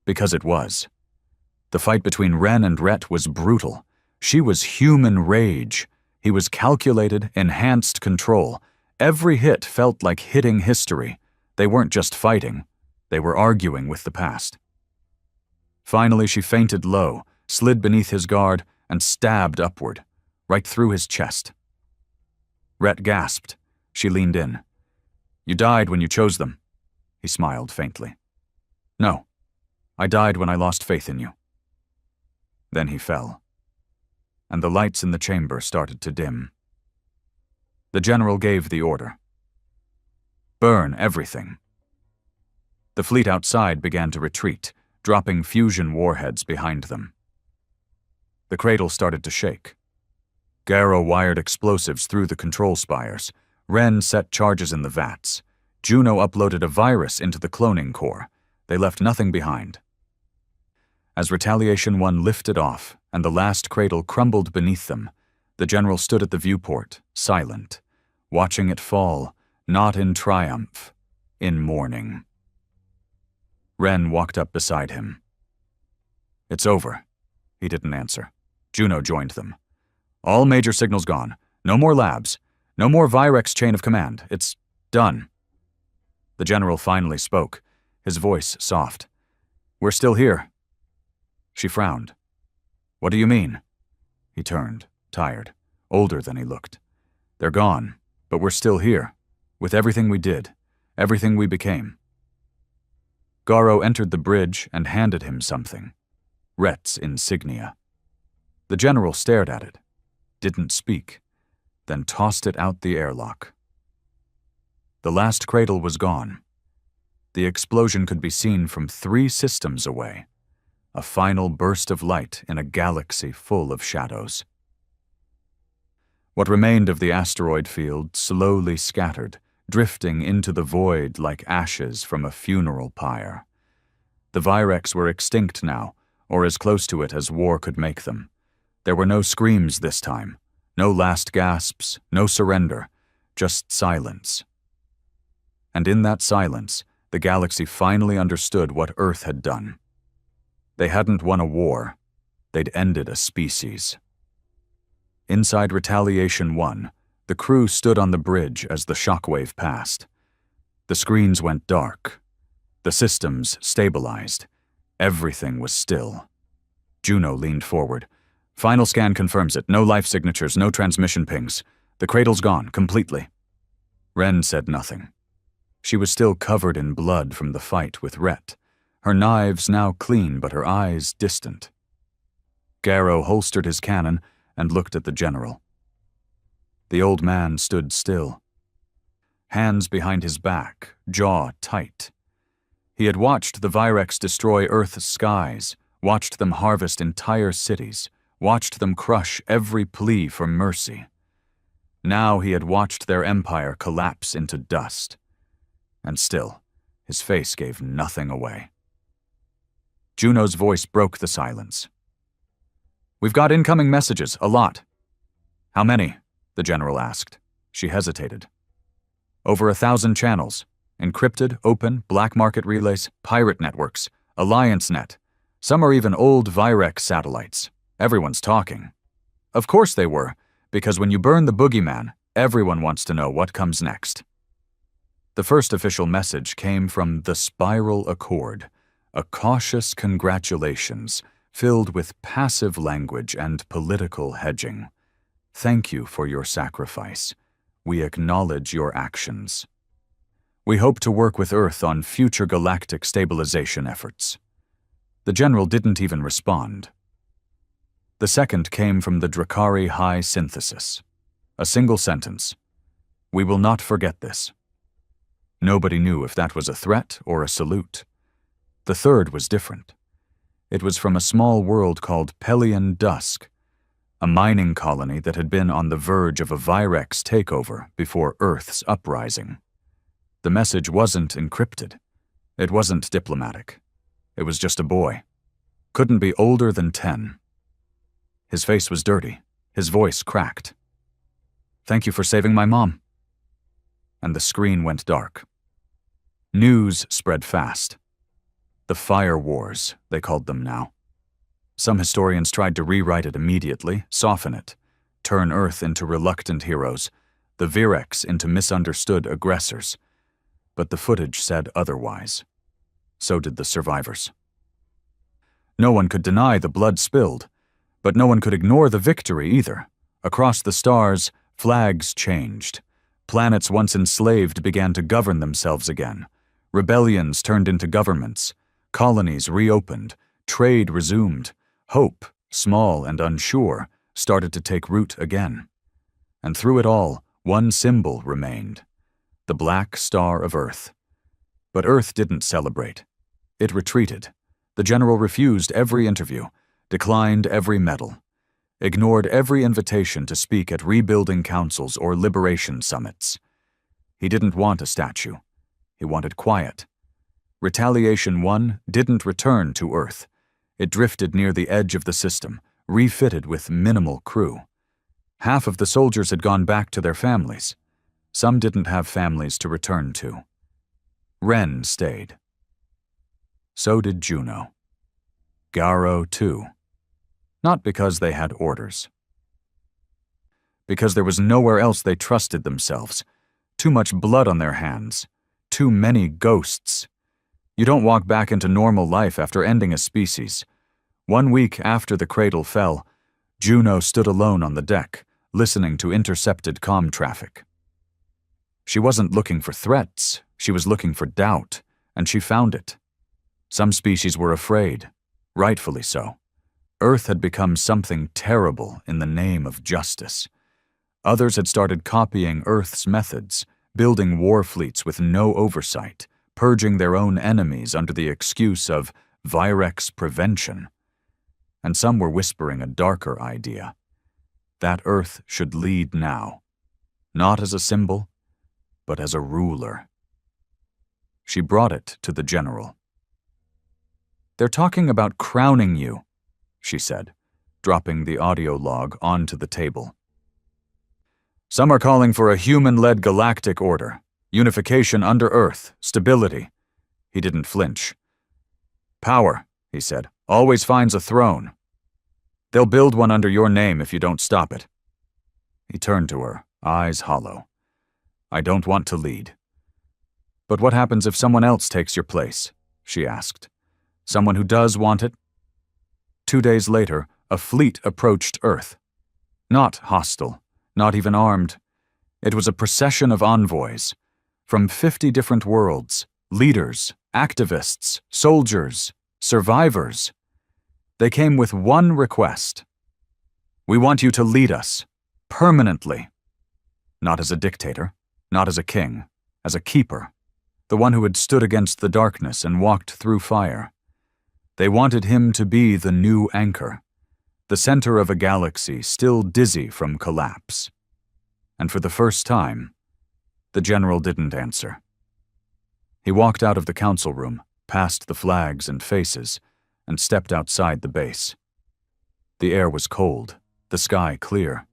Because it was. The fight between Ren and Rhett was brutal. She was human rage. He was calculated, enhanced control. Every hit felt like hitting history. They weren't just fighting. They were arguing with the past. Finally, she fainted low, slid beneath his guard, and stabbed upward, right through his chest. Rhett gasped. She leaned in. You died when you chose them. He smiled faintly. No, I died when I lost faith in you. Then he fell, and the lights in the chamber started to dim. The general gave the order. Burn everything. The fleet outside began to retreat, dropping fusion warheads behind them. The cradle started to shake. Garrow wired explosives through the control spires. Ren set charges in the vats. Juno uploaded a virus into the cloning core. They left nothing behind. As Retaliation 1 lifted off and the last cradle crumbled beneath them, the general stood at the viewport, silent, watching it fall, not in triumph, in mourning. Ren walked up beside him. It's over. He didn't answer. Juno joined them. All major signals gone. No more labs. No more Virex chain of command. It's done. The general finally spoke, his voice soft. We're still here. She frowned. What do you mean? He turned, tired, older than he looked. They're gone, but we're still here, with everything we did, everything we became. Garrow entered the bridge and handed him something. Rhett's insignia. The general stared at it, didn't speak, then tossed it out the airlock. The last cradle was gone. The explosion could be seen from 3 systems away. A final burst of light in a galaxy full of shadows. What remained of the asteroid field slowly scattered, drifting into the void like ashes from a funeral pyre. The Virex were extinct now, or as close to it as war could make them. There were no screams this time, no last gasps, no surrender, just silence. And in that silence, the galaxy finally understood what Earth had done. They hadn't won a war. They'd ended a species. Inside Retaliation 1, the crew stood on the bridge as the shockwave passed. The screens went dark. The systems stabilized. Everything was still. Juno leaned forward. Final scan confirms it. No life signatures, no transmission pings. The cradle's gone, completely. Ren said nothing. She was still covered in blood from the fight with Rhett, her knives now clean but her eyes distant. Garrow holstered his cannon and looked at the general. The old man stood still. Hands behind his back, jaw tight. He had watched the Virex destroy Earth's skies, watched them harvest entire cities, watched them crush every plea for mercy. Now he had watched their empire collapse into dust. And still, his face gave nothing away. Juno's voice broke the silence. "We've got incoming messages, a lot." "How many?" the general asked. She hesitated. "Over 1,000 channels. Encrypted, open, black market relays, pirate networks, Alliance Net. Some are even old Virex satellites. Everyone's talking." Of course they were, because when you burn the boogeyman, everyone wants to know what comes next. The first official message came from the Spiral Accord, a cautious congratulations filled with passive language and political hedging. "Thank you for your sacrifice. We acknowledge your actions. We hope to work with Earth on future galactic stabilization efforts." The general didn't even respond. The second came from the Drakari High Synthesis. A single sentence. "We will not forget this." Nobody knew if that was a threat or a salute. The third was different. It was from a small world called Pelion Dusk, a mining colony that had been on the verge of a Virex takeover before Earth's uprising. The message wasn't encrypted. It wasn't diplomatic. It was just a boy. Couldn't be older than 10. His face was dirty. His voice cracked. "Thank you for saving my mom." And the screen went dark. News spread fast. The Fire Wars, they called them now. Some historians tried to rewrite it immediately, soften it, turn Earth into reluctant heroes, the Virex into misunderstood aggressors. But the footage said otherwise. So did the survivors. No one could deny the blood spilled, but no one could ignore the victory either. Across the stars, flags changed. Planets once enslaved began to govern themselves again. Rebellions turned into governments. Colonies reopened. Trade resumed. Hope, small and unsure, started to take root again. And through it all, one symbol remained. The black star of Earth. But Earth didn't celebrate. It retreated. The general refused every interview, declined every medal, ignored every invitation to speak at rebuilding councils or liberation summits. He didn't want a statue. He wanted quiet. Retaliation 1 didn't return to Earth. It drifted near the edge of the system, refitted with minimal crew. Half of the soldiers had gone back to their families. Some didn't have families to return to. Ren stayed. So did Juno. Garrow, too. Not because they had orders. Because there was nowhere else they trusted themselves. Too much blood on their hands. Too many ghosts. You don't walk back into normal life after ending a species. 1 week after the cradle fell, Juno stood alone on the deck, listening to intercepted comm traffic. She wasn't looking for threats, she was looking for doubt, and she found it. Some species were afraid, rightfully so. Earth had become something terrible in the name of justice. Others had started copying Earth's methods, building war fleets with no oversight, purging their own enemies under the excuse of Virex prevention. And some were whispering a darker idea. That Earth should lead now, not as a symbol, but as a ruler. She brought it to the general. "They're talking about crowning you," she said, dropping the audio log onto the table. "Some are calling for a human-led galactic order, unification under Earth, stability." He didn't flinch. "Power," he said, "always finds a throne. They'll build one under your name if you don't stop it." He turned to her, eyes hollow. "I don't want to lead." "But what happens if someone else takes your place?" she asked. Someone who does want it? 2 days later, a fleet approached Earth. Not hostile, not even armed. It was a procession of envoys from 50 different worlds, leaders, activists, soldiers, survivors. They came with one request. We want you to lead us, permanently. Not as a dictator, not as a king, as a keeper, the one who had stood against the darkness and walked through fire. They wanted him to be the new anchor, the center of a galaxy still dizzy from collapse. And for the first time, the general didn't answer. He walked out of the council room, past the flags and faces, and stepped outside the base. The air was cold, the sky clear.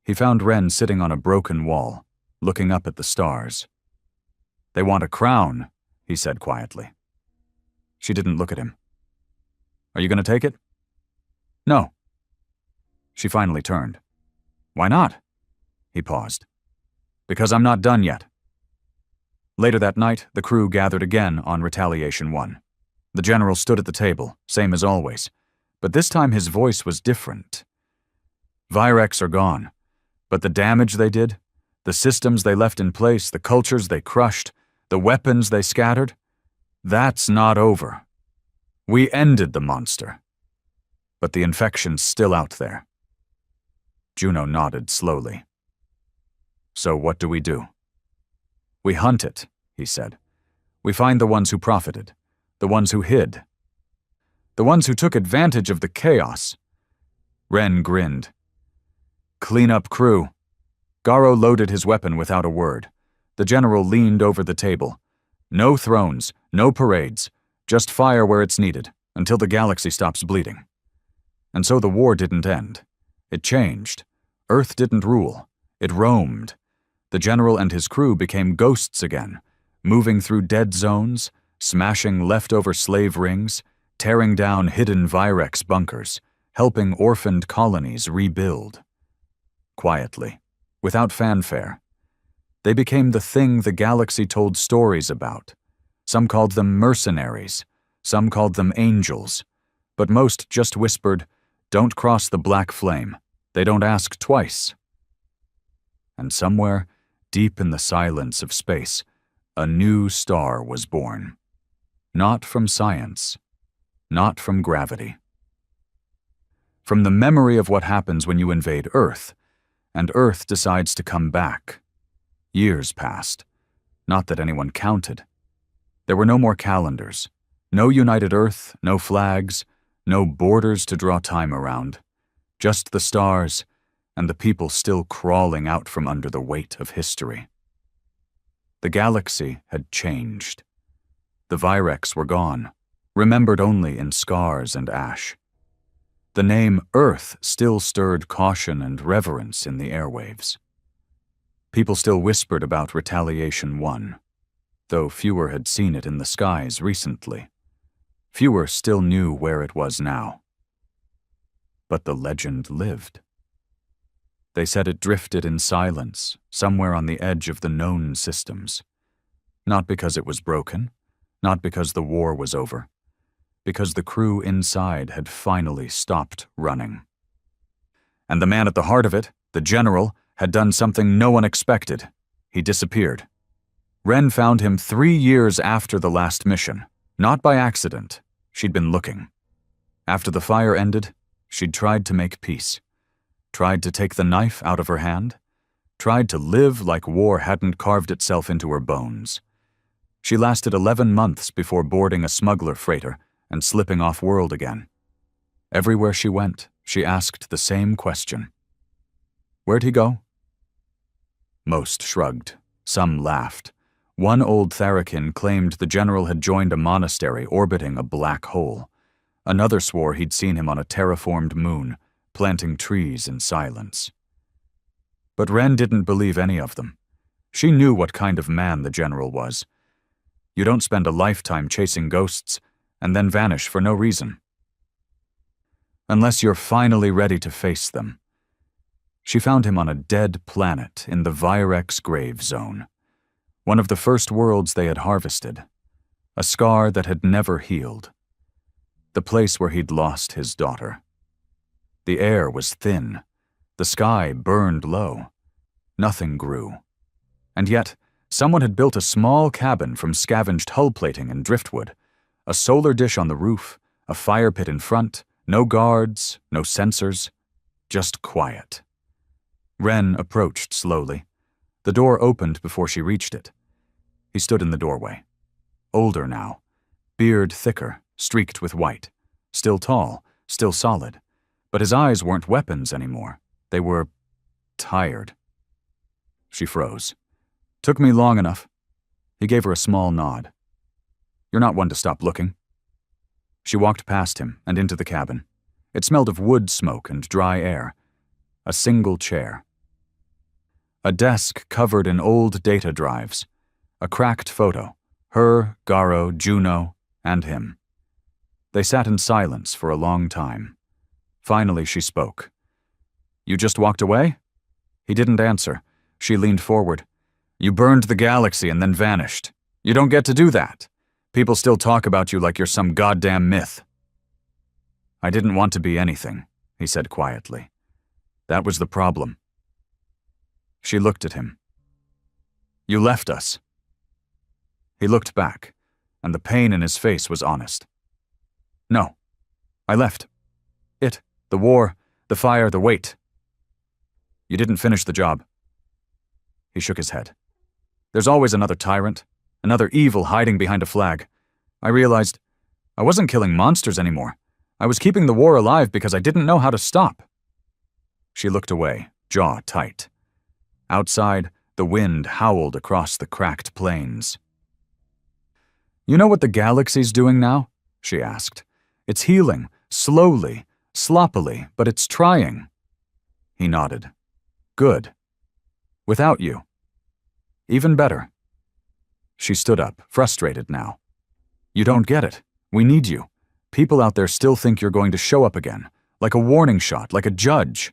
He found Ren sitting on a broken wall, looking up at the stars. "They want a crown," he said quietly. She didn't look at him. "Are you going to take it?" "No." She finally turned. "Why not?" He paused. "Because I'm not done yet." Later that night, the crew gathered again on Retaliation 1. The general stood at the table, same as always, but this time his voice was different. "Virex are gone, but the damage they did, the systems they left in place, the cultures they crushed, the weapons they scattered, that's not over. We ended the monster. But the infection's still out there." Juno nodded slowly. "So what do we do?" "We hunt it," he said. "We find the ones who profited, the ones who hid, the ones who took advantage of the chaos." Ren grinned. "Clean up crew." Garo loaded his weapon without a word. The general leaned over the table. "No thrones, no parades, just fire where it's needed, until the galaxy stops bleeding." And so the war didn't end. It changed. Earth didn't rule. It roamed. The general and his crew became ghosts again, moving through dead zones, smashing leftover slave rings, tearing down hidden Virex bunkers, helping orphaned colonies rebuild. Quietly, without fanfare. They became the thing the galaxy told stories about. Some called them mercenaries, some called them angels, but most just whispered, "Don't cross the black flame. They don't ask twice." And somewhere, deep in the silence of space, a new star was born. Not from science, not from gravity. From the memory of what happens when you invade Earth, and Earth decides to come back. Years passed. Not that anyone counted. There were no more calendars, no united Earth, no flags, no borders to draw time around. Just the stars, and the people still crawling out from under the weight of history. The galaxy had changed. The Virex were gone, remembered only in scars and ash. The name Earth still stirred caution and reverence in the airwaves. People still whispered about Retaliation 1, though fewer had seen it in the skies recently. Fewer still knew where it was now. But the legend lived. They said it drifted in silence, somewhere on the edge of the known systems. Not because it was broken, not because the war was over, because the crew inside had finally stopped running. And the man at the heart of it, the general, had done something no one expected. He disappeared. Ren found him 3 years after the last mission, not by accident. She'd been looking. After the fire ended, she'd tried to make peace. Tried to take the knife out of her hand. Tried to live like war hadn't carved itself into her bones. She lasted 11 months before boarding a smuggler freighter and slipping off-world again. Everywhere she went, she asked the same question. "Where'd he go?" Most shrugged. Some laughed. One old Tharakin claimed the general had joined a monastery orbiting a black hole. Another swore he'd seen him on a terraformed moon, planting trees in silence. But Ren didn't believe any of them. She knew what kind of man the general was. You don't spend a lifetime chasing ghosts and then vanish for no reason. Unless you're finally ready to face them. She found him on a dead planet in the Virex grave zone. One of the first worlds they had harvested. A scar that had never healed. the place where he'd lost his daughter. The air was thin. The sky burned low. Nothing grew. And yet, someone had built a small cabin from scavenged hull plating and driftwood, a solar dish on the roof, a fire pit in front, no guards, no sensors, just quiet. Wren approached slowly. The door opened before she reached it. He stood in the doorway. Older now, beard thicker, streaked with white, still tall, still solid, but his eyes weren't weapons anymore. They were tired. She froze. Took me long enough. He gave her a small nod. You're not one to stop looking. She walked past him and into the cabin. It smelled of wood smoke and dry air. A single chair. A desk covered in old data drives. A cracked photo. Her, Garo, Juno, and him. They sat in silence for a long time. Finally, she spoke. You just walked away? He didn't answer. She leaned forward. You burned the galaxy and then vanished. You don't get to do that. People still talk about you like you're some goddamn myth. I didn't want to be anything, he said quietly. That was the problem. She looked at him. You left us. He looked back, and the pain in his face was honest. No, I left. It, the war, the fire, the weight. You didn't finish the job. He shook his head. There's always another tyrant, another evil hiding behind a flag. I realized I wasn't killing monsters anymore. I was keeping the war alive because I didn't know how to stop. She looked away, jaw tight. Outside, the wind howled across the cracked plains. You know what the galaxy's doing now? She asked. It's healing, slowly, sloppily, but it's trying. He nodded. Good. Without you. Even better. She stood up, frustrated now. You don't get it. We need you. People out there still think you're going to show up again, like a warning shot, like a judge.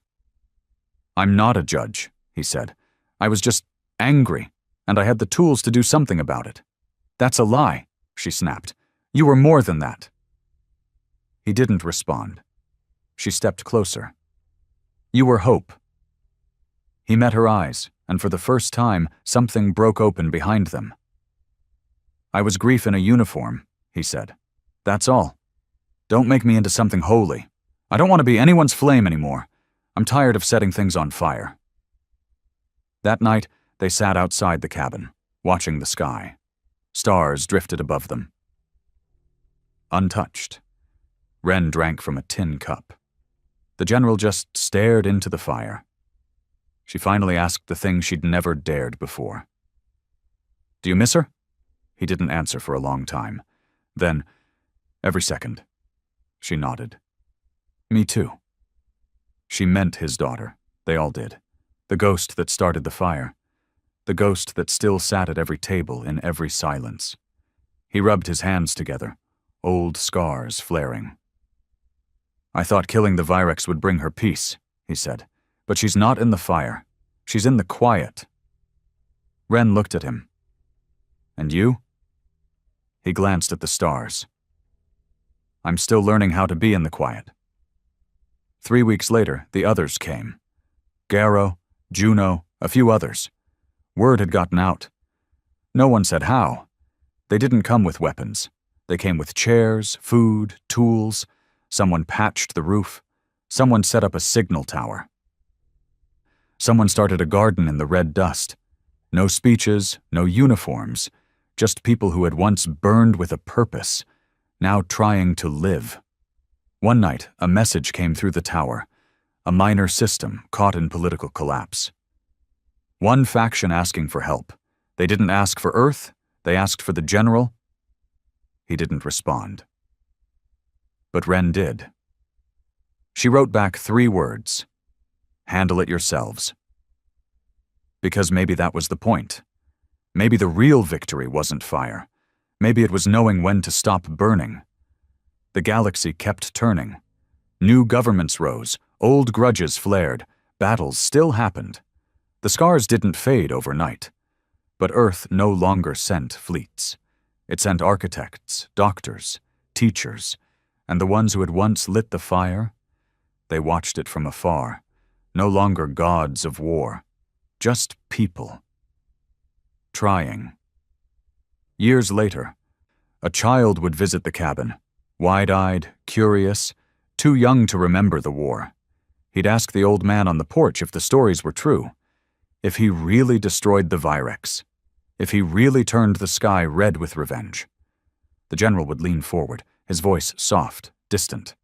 I'm not a judge, he said. I was just angry, and I had the tools to do something about it. That's a lie, she snapped. You were more than that. He didn't respond. She stepped closer. You were hope. He met her eyes, and for the first time, something broke open behind them. I was grief in a uniform, he said. That's all. Don't make me into something holy. I don't want to be anyone's flame anymore. I'm tired of setting things on fire. That night, they sat outside the cabin, watching the sky. Stars drifted above them. Untouched. Wren drank from a tin cup. The general just stared into the fire. She finally asked the thing she'd never dared before. Do you miss her? He didn't answer for a long time. Then, every second. She nodded. Me too. She meant his daughter. They all did. The ghost that started the fire. The ghost that still sat at every table in every silence. He rubbed his hands together, old scars flaring. I thought killing the Virex would bring her peace, he said. But she's not in the fire. She's in the quiet. Wren looked at him. And you? He glanced at the stars. I'm still learning how to be in the quiet. 3 weeks later, the others came. Garo, Juno, a few others. Word had gotten out. No one said how. They didn't come with weapons. They came with chairs, food, tools. Someone patched the roof. Someone set up a signal tower. Someone started a garden in the red dust. No speeches, no uniforms, just people who had once burned with a purpose, now trying to live. One night, a message came through the tower, a minor system caught in political collapse. One faction asking for help. They didn't ask for Earth, they asked for the general. He didn't respond. But Wren did. She wrote back 3 words. Handle it yourselves. Because maybe that was the point. Maybe the real victory wasn't fire. Maybe it was knowing when to stop burning. The galaxy kept turning. New governments rose, old grudges flared, battles still happened. The scars didn't fade overnight. But Earth no longer sent fleets. It sent architects, doctors, teachers, And the ones who had once lit the fire, they watched it from afar, no longer gods of war, just people. Trying. Years later, a child would visit the cabin, wide-eyed, curious, too young to remember the war. He'd ask the old man on the porch if the stories were true, if he really destroyed the Virex, if he really turned the sky red with revenge. The general would lean forward, his voice soft, distant.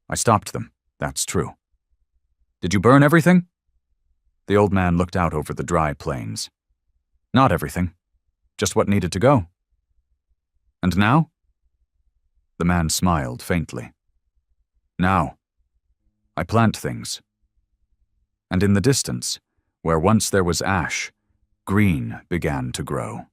I stopped them, that's true. Did you burn everything? The old man looked out over the dry plains. Not everything, just what needed to go. And now? The man smiled faintly. Now, I plant things. And in the distance, where once there was ash, green began to grow.